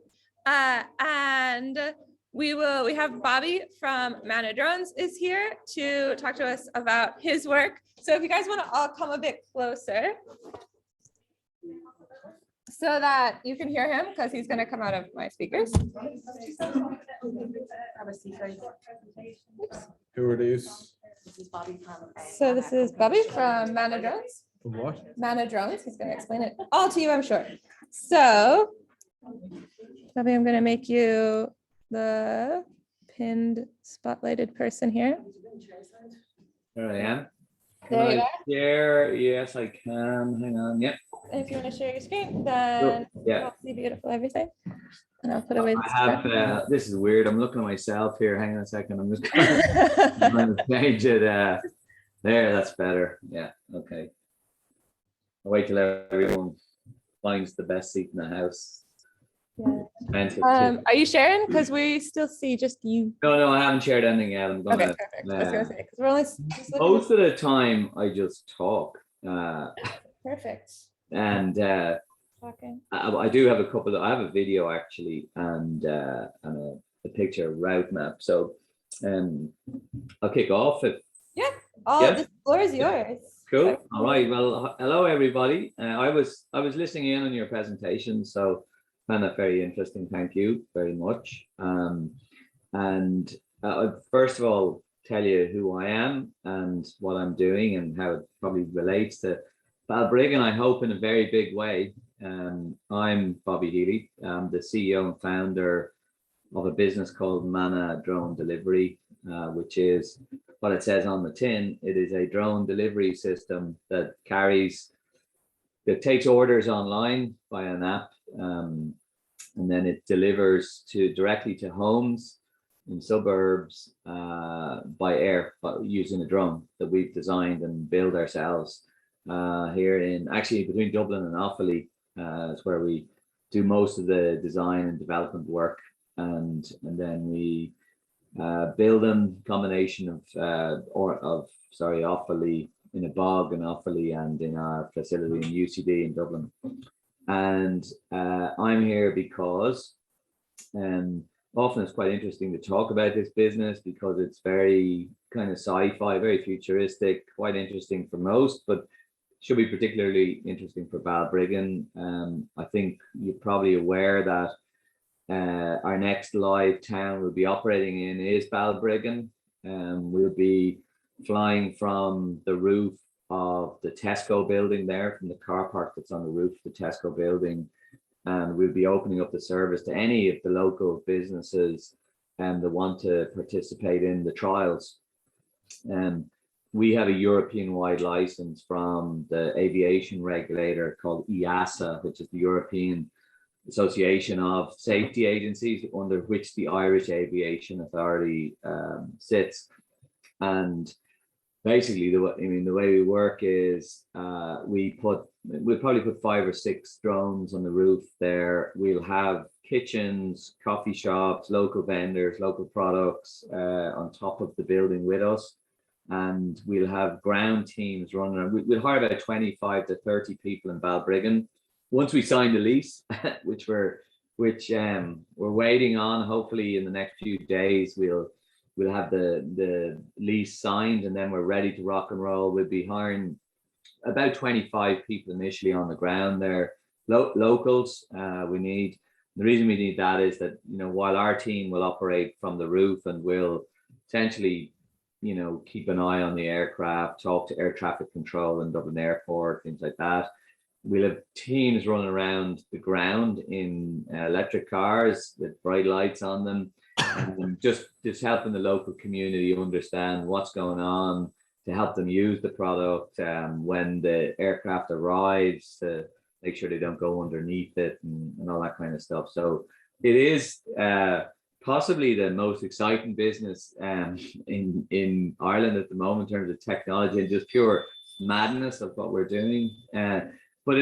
And we have Bobby from Mana Drones is here to talk to us about his work. So if you guys want to all come a bit closer so that you can hear him, because he's going to come out of my speakers. Who are these? So this is Bobby from Mana Drones. From what? Mana Drones. He's going to explain it all to you, I'm sure. So Bobby, I'm going to make you the pinned spotlighted person here. There I am. There Can you I are. share? Yes, I can. Hang on. Yep. And if you want to share your screen, then Yeah. you'll see beautiful everything. And I'll put away the I have, stuff. this is weird. I'm looking at myself here. Hang on a second. I'm just going to change it. There, that's better. Yeah. Okay. I'll wait till everyone finds the best seat in the house. Yeah. Expensive too. Are you sharing? Because we still see just you. No, I haven't shared anything yet. I'm Okay, gonna. perfect. I was gonna say, because we're only just looking Most of the time, I just talk. perfect. And Talking. I do have a couple. I have a video actually, and a picture route map. So, I'll kick off. Yeah. Oh, Yeah. the floor is yours. Cool. All right. Well, hello everybody. I was listening in on your presentation, so found that very interesting. Thank you very much. And first of all, tell you who I am and what I'm doing and how it probably relates to Balbriggan, I hope, in a very big way. I'm Bobby Healy. I'm the CEO and founder of a business called Mana Drone Delivery, which is what it says on the tin. It is a drone delivery system that takes orders online by an app, and then it delivers directly to homes in suburbs by air, using a drone that we've designed and built ourselves here between Dublin and Offaly. Is where we do most of the design and development work, and then we build them, combination of Offaly, in a bog in Offaly and in our facility in UCD in Dublin. And I'm here because often it's quite interesting to talk about this business because it's very kind of sci-fi, very futuristic, quite interesting for most, but should be particularly interesting for Balbriggan. I think you're probably aware that our next live town we'll be operating in is Balbriggan. We'll be flying from the roof of the Tesco building there, from the car park that's on the roof of the Tesco building. And we'll be opening up the service to any of the local businesses that want to participate in the trials. We have a European-wide license from the aviation regulator called EASA, which is the European Association of Safety Agencies, under which the Irish Aviation Authority sits. And basically, the way we work is we'll probably put 5 or 6 drones on the roof there. We'll have kitchens, coffee shops, local vendors, local products on top of the building with us. And we'll have ground teams running around. We'll hire about 25 to 30 people in Balbriggan. Once we sign the lease, which we're waiting on, hopefully in the next few days, we'll have the lease signed, and then we're ready to rock and roll. We'll be hiring about 25 people initially on the ground there, locals. We need, the reason we need that is that, while our team will operate from the roof and will essentially, keep an eye on the aircraft, talk to air traffic control in Dublin Airport, things like that. We'll have teams running around the ground in electric cars with bright lights on them, and just helping the local community understand what's going on, to help them use the product when the aircraft arrives, to make sure they don't go underneath it and all that kind of stuff. So it is possibly the most exciting business in Ireland at the moment in terms of technology and just pure madness of what we're doing. But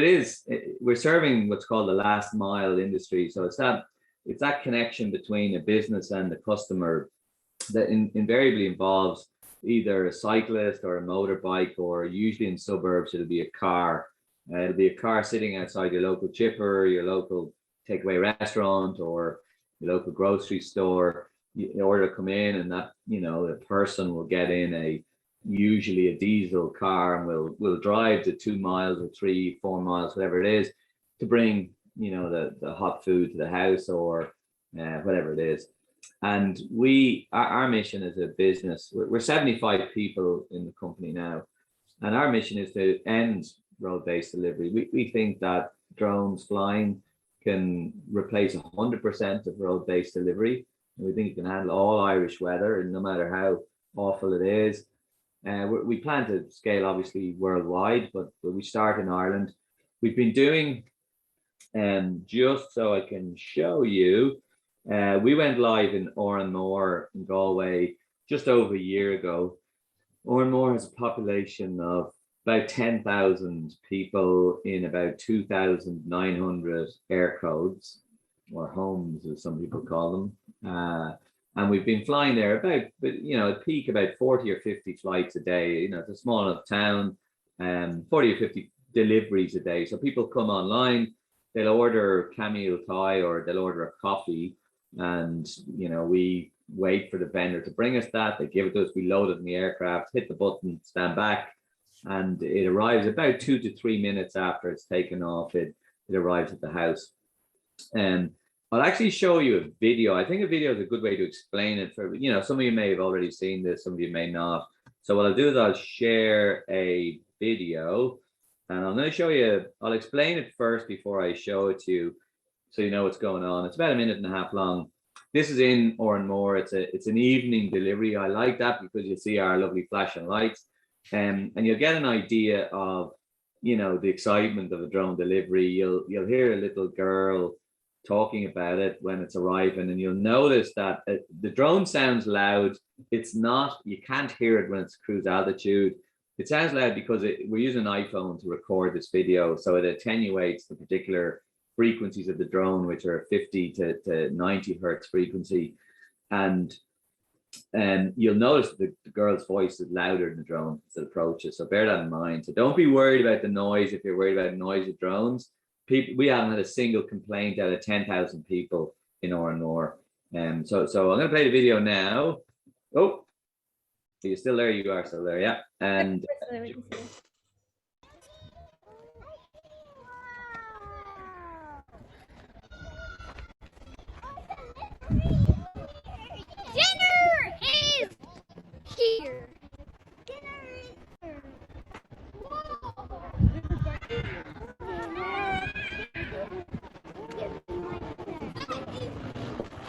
we're serving what's called the last mile industry. So it's that connection between a business and the customer that invariably involves either a cyclist or a motorbike, or usually in suburbs, it'll be a car. It'll be a car sitting outside your local chipper, your local takeaway restaurant, or your local grocery store. In order to come in, and that, the person will get in usually a diesel car, and will drive the 2 miles or 3, 4 miles, whatever it is, to bring, the hot food to the house, or whatever it is. And our mission as a business, we're 75 people in the company now, and our mission is to end road-based delivery. We think that drones flying can replace 100% of road-based delivery. We think it can handle all Irish weather, and no matter how awful it is. We plan to scale obviously worldwide, but we start in Ireland. We've been doing, just so I can show you, we went live in Oranmore in Galway just over a year ago. Oranmore has a population of about 10,000 people in about 2,900 air codes, or homes as some people call them. And we've been flying there about, at peak about 40 or 50 flights a day. It's a small enough town, 40 or 50 deliveries a day. So people come online, they'll order camel thigh or they'll order a coffee, and we wait for the vendor to bring us that. They give it to us, we load it in the aircraft, hit the button, stand back, and it arrives about 2 to 3 minutes after it's taken off. It arrives at the house. I'll actually show you a video. I think a video is a good way to explain it. For some of you may have already seen this, some of you may not. So what I'll do is I'll share a video, and I'm going to show you. I'll explain it first before I show it to you, so you know what's going on. It's about a minute and a half long. This is in Oranmore. It's an evening delivery. I like that because you see our lovely flashing lights, and you'll get an idea of the excitement of a drone delivery. You'll hear a little girl talking about it when it's arriving, and you'll notice that the drone sounds loud. It's not, you can't hear it when it's cruise altitude. It sounds loud because we're using an iPhone to record this video, so it attenuates the particular frequencies of the drone, which are 50 to 90 hertz frequency. And you'll notice the girl's voice is louder in the drone as it approaches, so bear that in mind. So don't be worried about the noise if you're worried about noise of drones. We haven't had a single complaint out of 10,000 people in Oranmore. So I'm going to play the video now. Oh, are you still there? You are still there, yeah. And dinner is here. Dinner is here.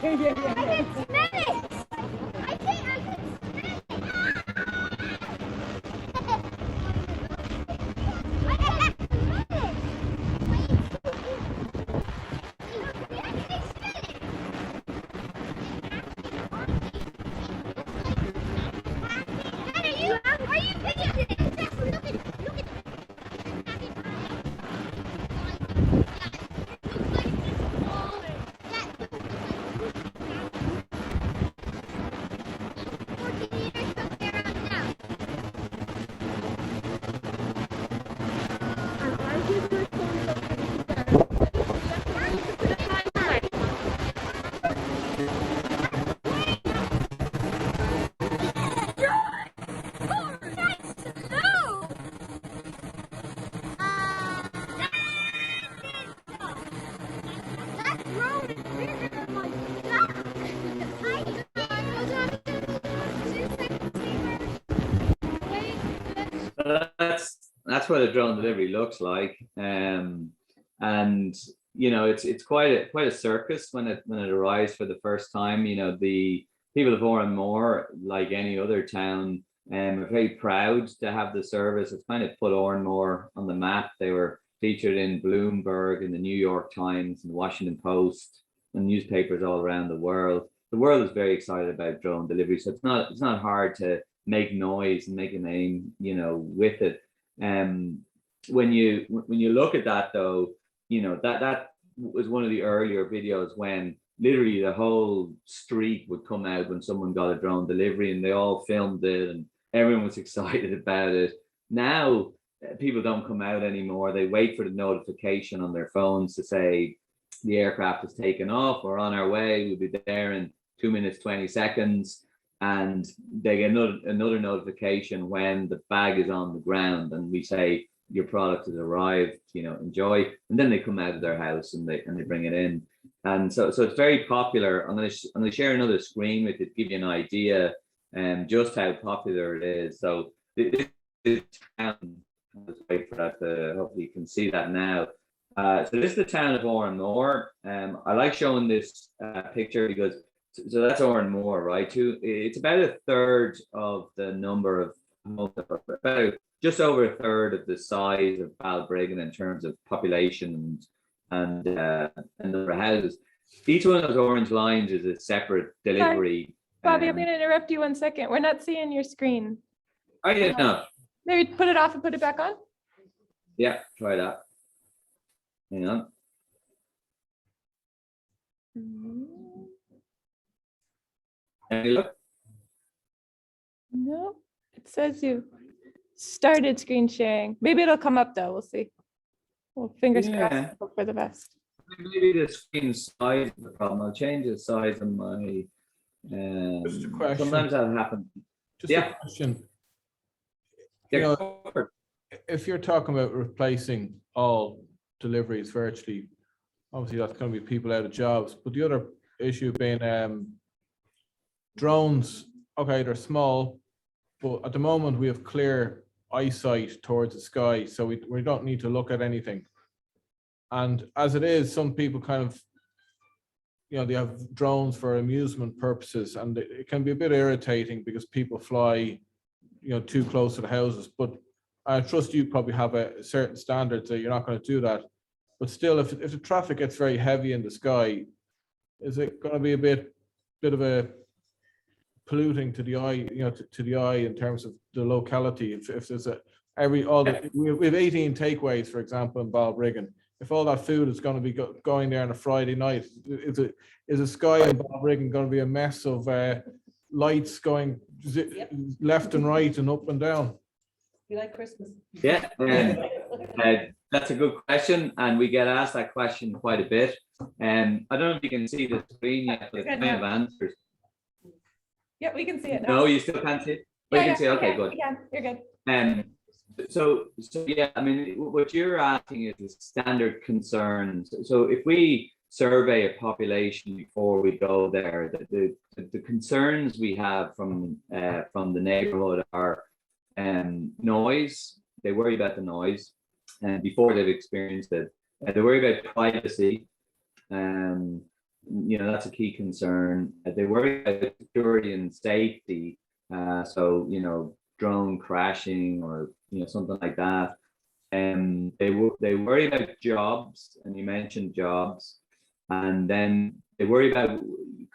I can smell it! I think I can smell it! I can smell it! Are you picking it? Look at it! Look at it! that's what a drone delivery looks like. And it's quite a circus when it arrives for the first time. The people of Oranmore, like any other town, are very proud to have the service. It's kind of put Oranmore on the map. They were featured in Bloomberg, in the New York Times, and the Washington Post, and newspapers all around the world. The world is very excited about drone delivery, so it's not hard to make noise and make a name, with it. When you look at that, though, that was one of the earlier videos when literally the whole street would come out when someone got a drone delivery, and they all filmed it, and everyone was excited about it. Now people don't come out anymore. They wait for the notification on their phones to say the aircraft is taken off, we're on our way, we'll be there in 2 minutes 20 seconds, and they get another notification when the bag is on the ground, and we say your product has arrived, enjoy, and then they come out of their house and they bring it in. And so it's very popular. I'm going to share another screen with it to give you an idea just how popular it is. So this is town. Let's wait for that to, hopefully you can see that now. So this is the town of Oranmore. I like showing this picture because So that's or and more, right? It's about a third of the number of about just over a third of the size of Balbriggan in terms of population and number of houses. Each one of those orange lines is a separate delivery. Bobby, I'm going to interrupt you 1 second. We're not seeing your screen. I didn't know. Maybe put it off and put it back on. Yeah, try that. Hang on. Any look? No, it says you started screen sharing. Maybe it'll come up though. We'll see. Well, fingers Yeah. crossed, hope for the best. Maybe the screen size is the problem. I'll change the size of my. Just a question. Sometimes that happens. Just Yeah. a question. Yeah, You know, go for it. if you're talking about replacing all deliveries virtually, obviously that's going to be people out of jobs. But the other issue being drones. Okay, they're small, but at the moment we have clear eyesight towards the sky, so we don't need to look at anything. And as it is, some people kind of, you know, they have drones for amusement purposes, and it can be a bit irritating because people fly, you know, too close to the houses. But I trust you probably have a certain standard, so you're not going to do that. But still, if the traffic gets very heavy in the sky, is it going to be a bit of a polluting to the eye, you know, to the eye in terms of the locality? If there's we have 18 takeaways, for example, in Balbriggan. If all that food is going to be going there on a Friday night, is the sky in Balbriggan going to be a mess of lights going left and right and up and down? You like Christmas? Yeah, that's a good question, and we get asked that question quite a bit. I don't know if you can see the screen yet, but it's kind of answers. Yeah, we can see it now. No, you still can't see it? But you can see it. Okay, good. Yeah, you're good. So yeah, I mean, what you're asking is the standard concerns. So if we survey a population before we go there, the concerns we have from the neighborhood are noise. They worry about the noise, and before they've experienced it, they worry about privacy. You know, that's a key concern. They worry about security and safety. So, you know, drone crashing or, you know, something like that. And they worry about jobs, and you mentioned jobs. And then they worry about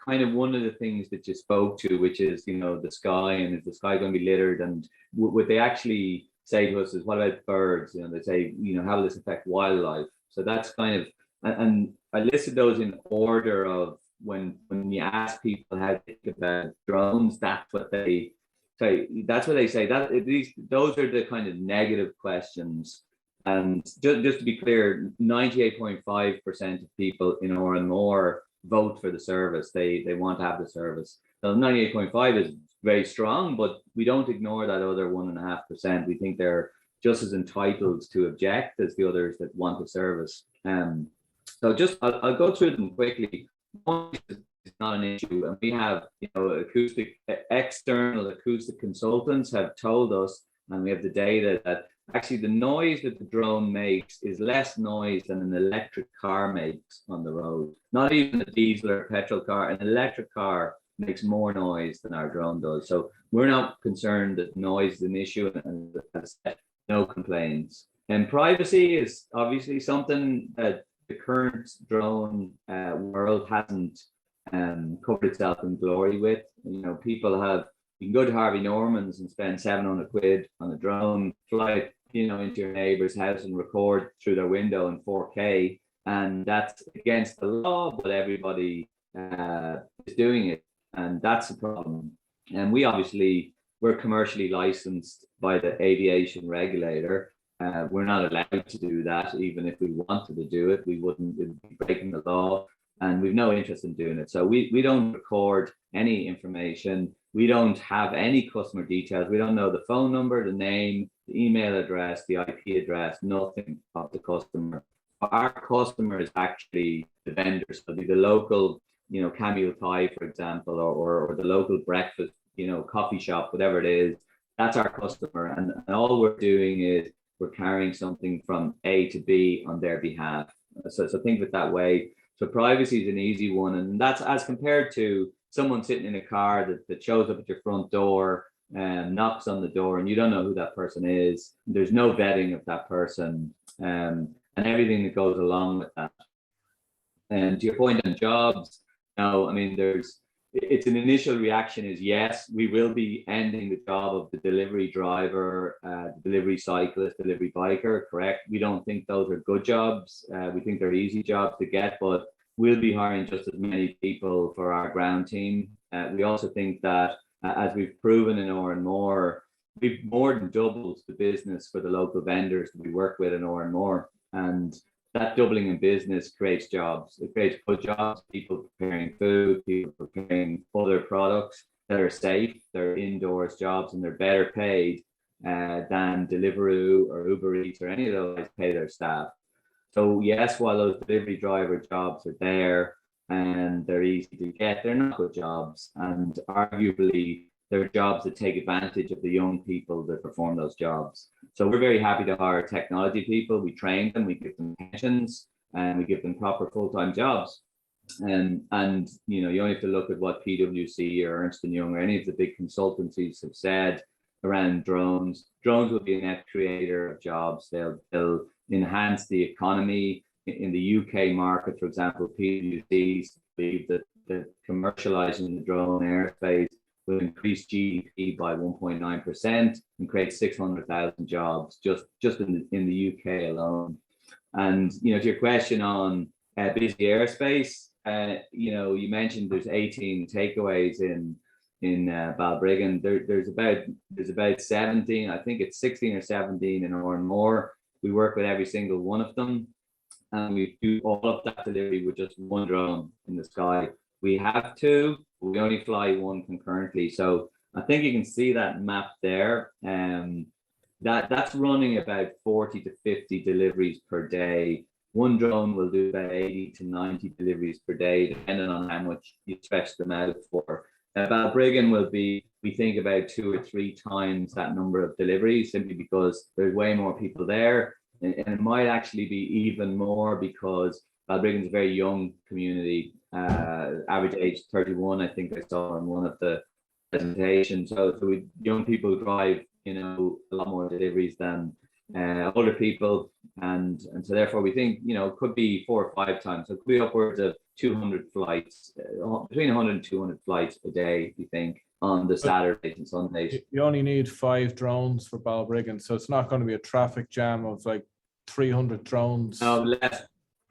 kind of one of the things that you spoke to, which is, you know, the sky, and is the sky going to be littered? And what they actually say to us is, what about birds? You know, they say, you know, how will this affect wildlife? So that's kind of, and I listed those in order of when you ask people how to think about drones, that's what they say. That's what they say. That those are the kind of negative questions. And just to be clear, 98.5% of people in or and more vote for the service. They want to have the service. So 98.5 is very strong, but we don't ignore that other 1.5%. We think they're just as entitled to object as the others that want the service. So just I'll go through them quickly. Noise is not an issue, and we have, you know, external acoustic consultants have told us, and we have the data that actually the noise that the drone makes is less noise than an electric car makes on the road. Not even a diesel or petrol car. An electric car makes more noise than our drone does. So we're not concerned that noise is an issue, and no complaints. And privacy is obviously something that the current drone world hasn't covered itself in glory with. You know, you can go to Harvey Norman's and spend 700 quid on a drone, fly it, you know, into your neighbor's house and record through their window in 4K. And that's against the law, but everybody is doing it. And that's the problem. And we're commercially licensed by the aviation regulator. We're not allowed to do that. Even if we wanted to do it, we'd be breaking the law, and we've no interest in doing it. So we don't record any information. We don't have any customer details. We don't know the phone number, the name, the email address, the IP address, nothing of the customer. Our customer is actually the vendors. So the local, you know, Camille Pie, for example, or the local breakfast, you know, coffee shop, whatever it is. That's our customer, and all we're doing is we're carrying something from A to B on their behalf. So think of it that way. So privacy is an easy one, and that's as compared to someone sitting in a car that shows up at your front door and knocks on the door, and you don't know who that person is. There's no vetting of that person, and everything that goes along with that. And to your point on jobs, no, I mean, it's an initial reaction is yes, we will be ending the job of the delivery driver, the delivery cyclist, delivery biker, correct? We don't think those are good jobs. We think they're easy jobs to get, but we'll be hiring just as many people for our ground team. We also think that as we've proven in more, we've more than doubled the business for the local vendors that we work with in more. And that doubling in business creates jobs. It creates good jobs, people preparing food, people preparing other products that are safe, they're indoors jobs, and they're better paid than Deliveroo or Uber Eats or any of those pay their staff. So yes, while those delivery driver jobs are there and they're easy to get, they're not good jobs. And arguably, they're jobs that take advantage of the young people that perform those jobs. So we're very happy to hire technology people. We train them, we give them pensions, and we give them proper full-time jobs. And you know, you only have to look at what PwC or Ernst & Young or any of the big consultancies have said around drones. Drones will be a net creator of jobs. They'll enhance the economy. In the UK market, for example, PwC believe that commercializing the drone airspace will increase GDP by 1.9% and create 600,000 jobs just in the UK alone. And you know, to your question on busy airspace, you know, you mentioned there's 18 takeaways in Balbriggan. There's about 17, I think it's 16 or 17 in Oranmore. We work with every single one of them, and we do all of that delivery with just one drone in the sky. We have two, we only fly one concurrently. So I think you can see that map there. That's running about 40 to 50 deliveries per day. One drone will do about 80 to 90 deliveries per day, depending on how much you stretch them out for. Balbriggan will be, we think, about 2 or 3 times that number of deliveries, simply because there's way more people there. And it might actually be even more because Balbriggan's a very young community, average age 31, I think I saw in one of the presentations. So young people drive, you know, a lot more deliveries than older people, and so therefore we think, you know, it could be 4 or 5 times. So it could be upwards of 200 flights, between 100 and 200 flights a day, we think, on the Saturdays and Sundays. You only need 5 drones for Balbriggan, so it's not going to be a traffic jam of like 300 drones. No, less.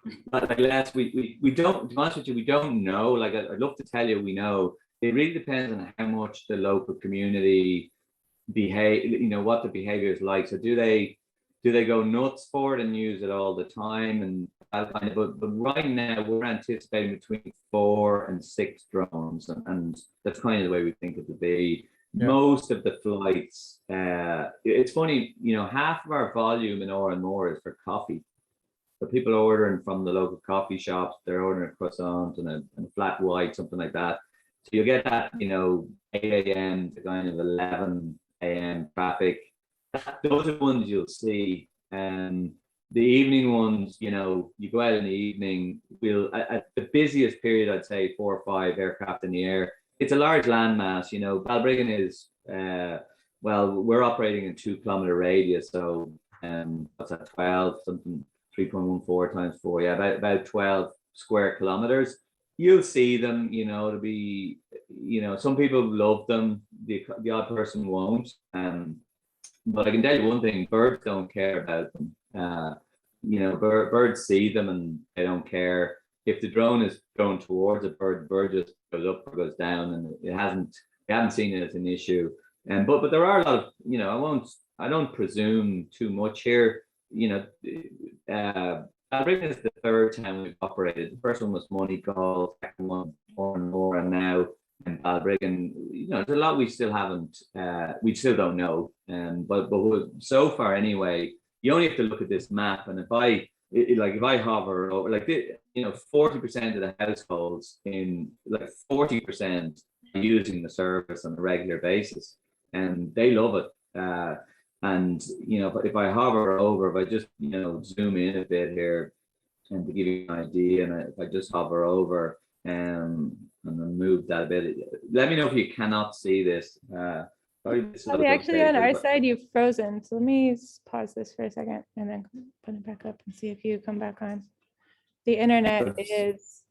We don't, to be honest with you, we don't know. Like, I'd love to tell you we know. It really depends on how much the local community behave, you know, what the behavior is like. So do they go nuts for it and use it all the time? And but right now we're anticipating between 4 and 6 drones, and that's kind of the way we think it would be. Yeah. Most of the flights, it's funny, you know, half of our volume in Oranmore is for coffee. So people are ordering from the local coffee shops, they're ordering a croissant and a flat white, something like that. So you'll get that, you know, 8 a.m. to kind of 11 a.m. traffic. Those are the ones you'll see. The evening ones, you know, you go out in the evening, at the busiest period, I'd say 4 or 5 aircraft in the air. It's a large landmass, you know. Balbriggan is, well, we're operating in 2 kilometer radius. So what's that, 12, something, 3.14 times 4, yeah, about 12 square kilometers. You'll see them, you know, to be, you know, some people love them, the odd person won't. But I can tell you one thing, birds don't care about them. You know, birds see them and they don't care. If the drone is going towards a bird, the bird just goes up or goes down, and we haven't seen it as an issue. But there are a lot of, you know, I don't presume too much here. You know, Balbriggan is the 3rd time we've operated. The first one was Moneygall, second one more, and now in Balbriggan. You know, there's a lot we still haven't, we still don't know. But so far anyway, you only have to look at this map, and if I hover over, like, you know, 40% of the households in, like, 40% are using the service on a regular basis, and they love it. And you know, if I hover over, if I just, you know, zoom in a bit here, and to give you an idea, and if I just hover over, I'm gonna move that a bit. Let me know if you cannot see this. Probably this Oh, looks actually, okay, on our but- side, you've frozen. So let me pause this for a second and then put it back up and see if you come back on. The internet is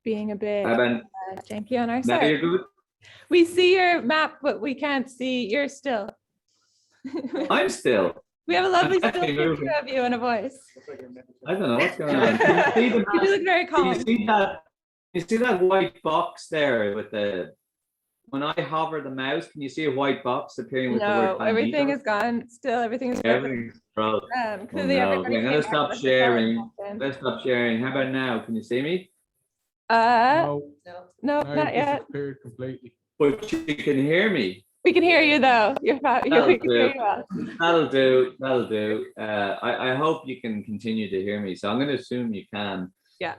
being a bit How about janky on our now? You're side. good. We see your map, but we can't see you're still. I'm still. We have a lovely I'm still actually picture moving. of you and a voice. I don't know what's going on. Can you see the You do look very Can you calm. see that? You see that white box there with the, when I hover the mouse, can you see a white box appearing with the No, word everything bandito? is gone. Still, everything is broken. Everything's frozen. Oh, Clearly, no. everybody Okay, I'm came gonna back stop with the phone sharing. option. Let's stop sharing. How about now? Can you see me? No, No, now not you've yet. disappeared completely. But you can hear me. We can hear you though. You're fine. That'll We can hear do. you well. That'll do. That'll do. I hope you can continue to hear me. So I'm going to assume you can. Yeah.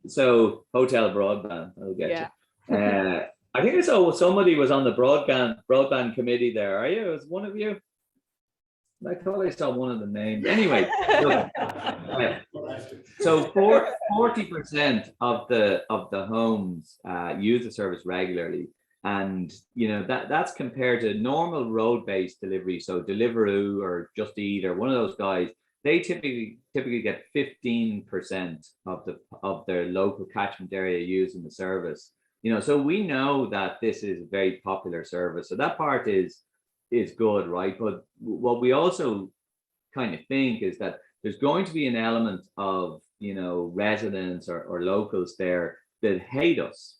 So hotel broadband. I'll get Yeah. you. I think I saw somebody was on the broadband committee there. Are you? Was one of you? I thought I saw one of the names. Anyway. Look, so 40% of the homes use the service regularly, and you know that's compared to normal road-based delivery. So Deliveroo or Just Eat or one of those guys, they typically get 15% of their local catchment area using the service. You know, so we know that this is a very popular service. So that part is good, right? But what we also kind of think is that there's going to be an element of, you know, residents or locals there that hate us,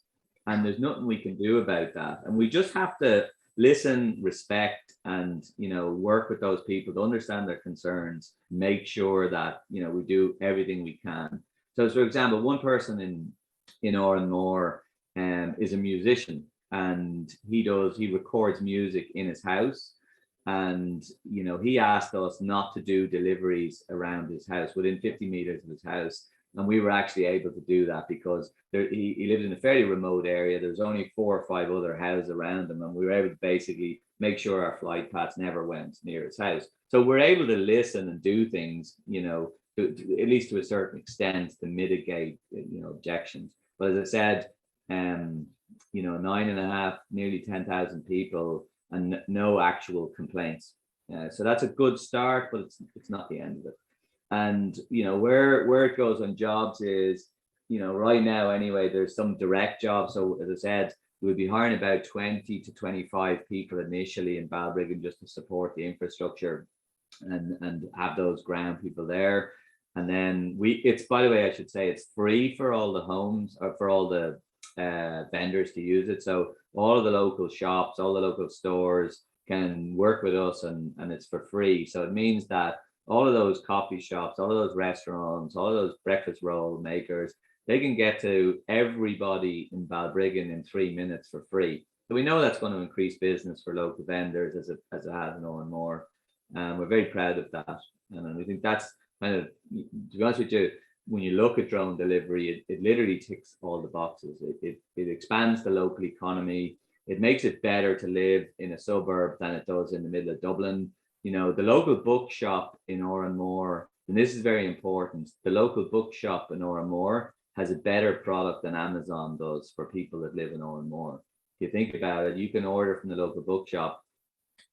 and there's nothing we can do about that. And we just have to listen, respect, and, you know, work with those people to understand their concerns, make sure that, you know, we do everything we can. So, for example, one person in Oranmore is a musician, and he records music in his house. And, you know, he asked us not to do deliveries around his house, within 50 meters of his house. And we were actually able to do that because he lived in a fairly remote area. There's only 4 or 5 other houses around him. And we were able to basically make sure our flight paths never went near his house. So we're able to listen and do things, you know, at least to a certain extent, to mitigate, you know, objections. But as I said, you know, 9.5, nearly 10,000 people, and no actual complaints. So that's a good start, but it's not the end of it. And, you know, where it goes on jobs is, you know, right now anyway, there's some direct jobs. So as I said, we'll be hiring about 20 to 25 people initially in Balbriggan just to support the infrastructure and have those ground people there. And then it's, by the way, I should say, it's free for all the homes, or for all the vendors to use it. So all of the local shops, all the local stores can work with us, and it's for free. So it means that all of those coffee shops, all of those restaurants, all of those breakfast roll makers, they can get to everybody in Balbriggan in 3 minutes for free. So we know that's going to increase business for local vendors as it has in Oranmore. And we're very proud of that. And we think that's kind of, to be honest with you, when you look at drone delivery, it literally ticks all the boxes. It expands the local economy. It makes it better to live in a suburb than it does in the middle of Dublin. You know, the local bookshop in Oranmore, and this is very important, the local bookshop in Oranmore has a better product than Amazon does for people that live in Oranmore. If you think about it, you can order from the local bookshop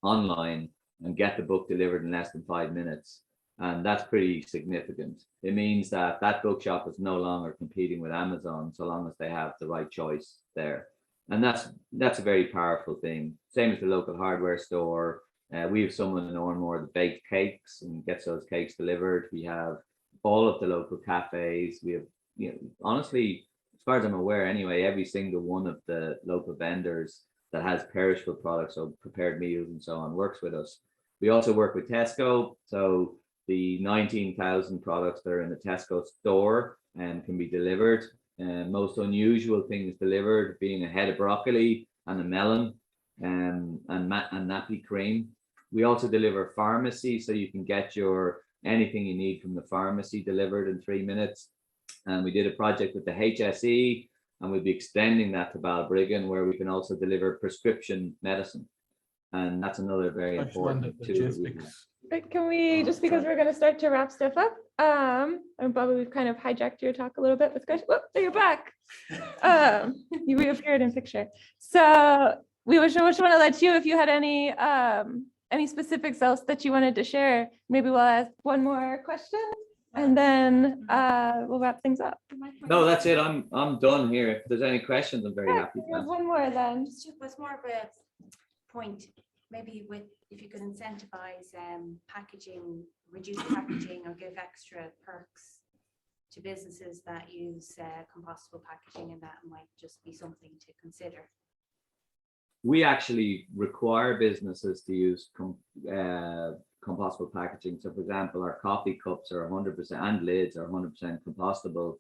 online and get the book delivered in less than 5 minutes. And that's pretty significant. It means that that bookshop is no longer competing with Amazon, so long as they have the right choice there. And that's a very powerful thing. Same as the local hardware store. We have someone in Oranmore that bakes cakes and gets those cakes delivered. We have all of the local cafes. We have, you know, honestly, as far as I'm aware anyway, every single one of the local vendors that has perishable products, so prepared meals and so on, works with us. We also work with Tesco. So the 19,000 products that are in the Tesco store can be delivered. Most unusual things delivered being a head of broccoli and a melon and nappy cream. We also deliver pharmacy, so you can get anything you need from the pharmacy delivered in 3 minutes. And we did a project with the HSE, and we'll be extending that to Balbriggan, where we can also deliver prescription medicine. And that's another very important tool. But can we, just because we're going to start to wrap stuff up, and Bobby, we've kind of hijacked your talk a little bit with questions. Whoop, there you're back. You appeared in picture. So we would just want to let you, if you had any specifics else that you wanted to share, maybe we'll ask one more question and then we'll wrap things up. No, that's it. I'm done here. If there's any questions, I'm very happy We to have answer. one more then. Just was more of a point, maybe with, if you could incentivize packaging, reduce packaging or give extra perks to businesses that use compostable packaging, and that might just be something to consider. We actually require businesses to use compostable packaging. So for example, our coffee cups are 100% and lids are 100% compostable.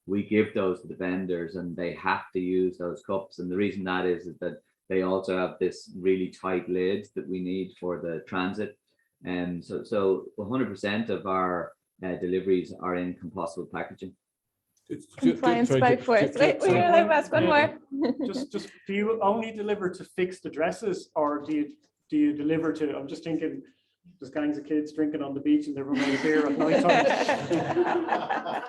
We give those to the vendors and they have to use those cups. And the reason that is that they also have this really tight lid that we need for the transit. And so 100% of our deliveries are in compostable packaging. Compliance by force. Wait, we're gonna ask one more. Just, do you only deliver to fixed addresses, or do you deliver to? I'm just thinking, there's gangs of kids drinking on the beach and they run out of beer at night time.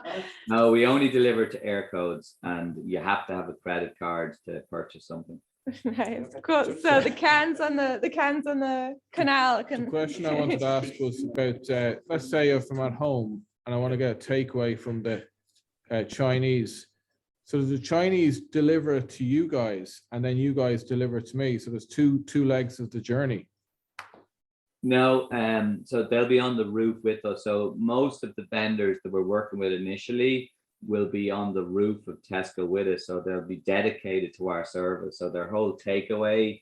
No, we only deliver to air codes, and you have to have a credit card to purchase something. Nice, cool. So the cans on the canal The can. question I wanted to ask was about, let's say if I'm at home and I want to get a takeaway from the Chinese. So does the Chinese deliver it to you guys and then you guys deliver it to me? So there's two legs of the journey. No, so they'll be on the roof with us. So most of the vendors that we're working with initially will be on the roof of Tesco with us. So they'll be dedicated to our service. So their whole takeaway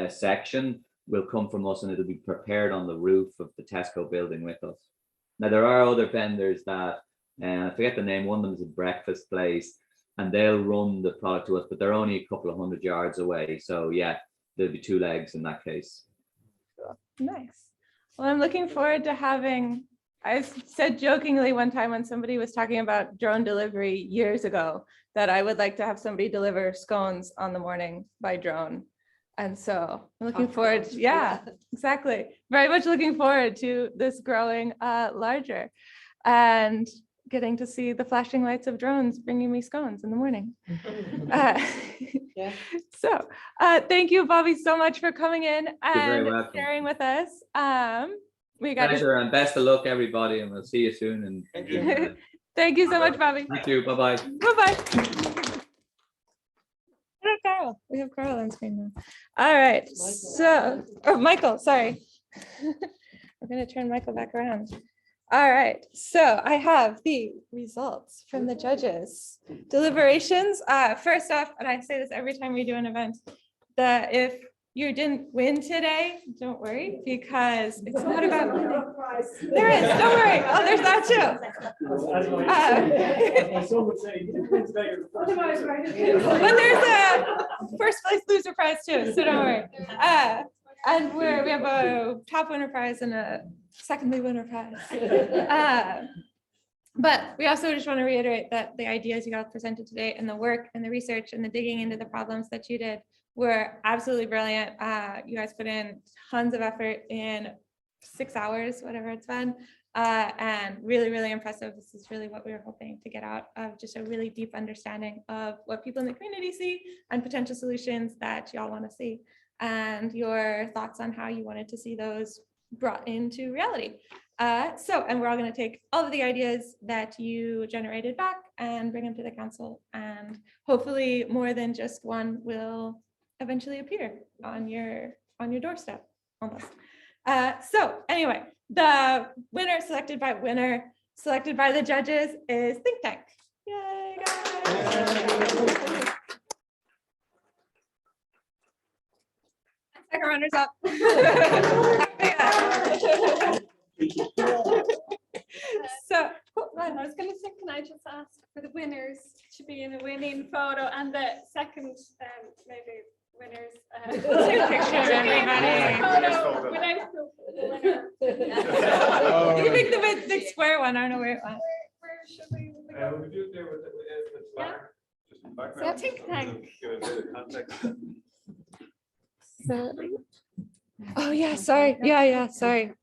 section will come from us and it'll be prepared on the roof of the Tesco building with us. Now, there are other vendors that, I forget the name, one of them is a breakfast place and they'll run the product to us, but they're only a couple of 100 yards away. So yeah, there'll be two legs in that case. Nice. Well, I'm looking forward to having, I said jokingly one time when somebody was talking about drone delivery years ago, that I would like to have somebody deliver scones on the morning by drone. And so I'm looking forward, yeah, exactly. Very much looking forward to this growing larger and getting to see the flashing lights of drones bringing me scones in the morning. Yeah. So thank you, Bobby, so much for coming in very and welcome. sharing with us. We got Pleasure, and best of luck, everybody, and we'll see you soon. And Thank you. Thank you so much, Bobby. thank you. Bye-bye. Bye-bye. Carl. We have Carl on screen now. All right. So, oh, Michael, sorry. We're going to turn Michael back around. All right. So I have the results from the judges' deliberations. First off, and I say this every time we do an event, that if you didn't win today, don't worry, because it's not about winning. There is, don't worry. Oh, there's that too. Some would say, you didn't stay in the first place. But there's a first place loser prize too, so don't worry. And we have a top winner prize and a secondly winner prize. But we also just want to reiterate that the ideas you got presented today and the work and the research and the digging into the problems that you did were absolutely brilliant. You guys put in tons of effort in 6 hours, whatever it's been, and really, really impressive. This is really what we were hoping to get out of, just a really deep understanding of what people in the community see and potential solutions that y'all want to see, and your thoughts on how you wanted to see those brought into reality. And we're all going to take all of the ideas that you generated back and bring them to the council, and hopefully more than just one will eventually appear on your doorstep almost. So anyway, the winner selected by the judges is Think Tank. Yay, guys. Second runners up. So I was going to say, can I just ask for the winners to be in a winning photo, and the second maybe winners Take a picture of everybody. You pick the big square one. I don't know where it went. Where should we? We do it there with bar, just in the So Think Tank. Give a bit of context. So, oh yeah, sorry. Yeah, sorry.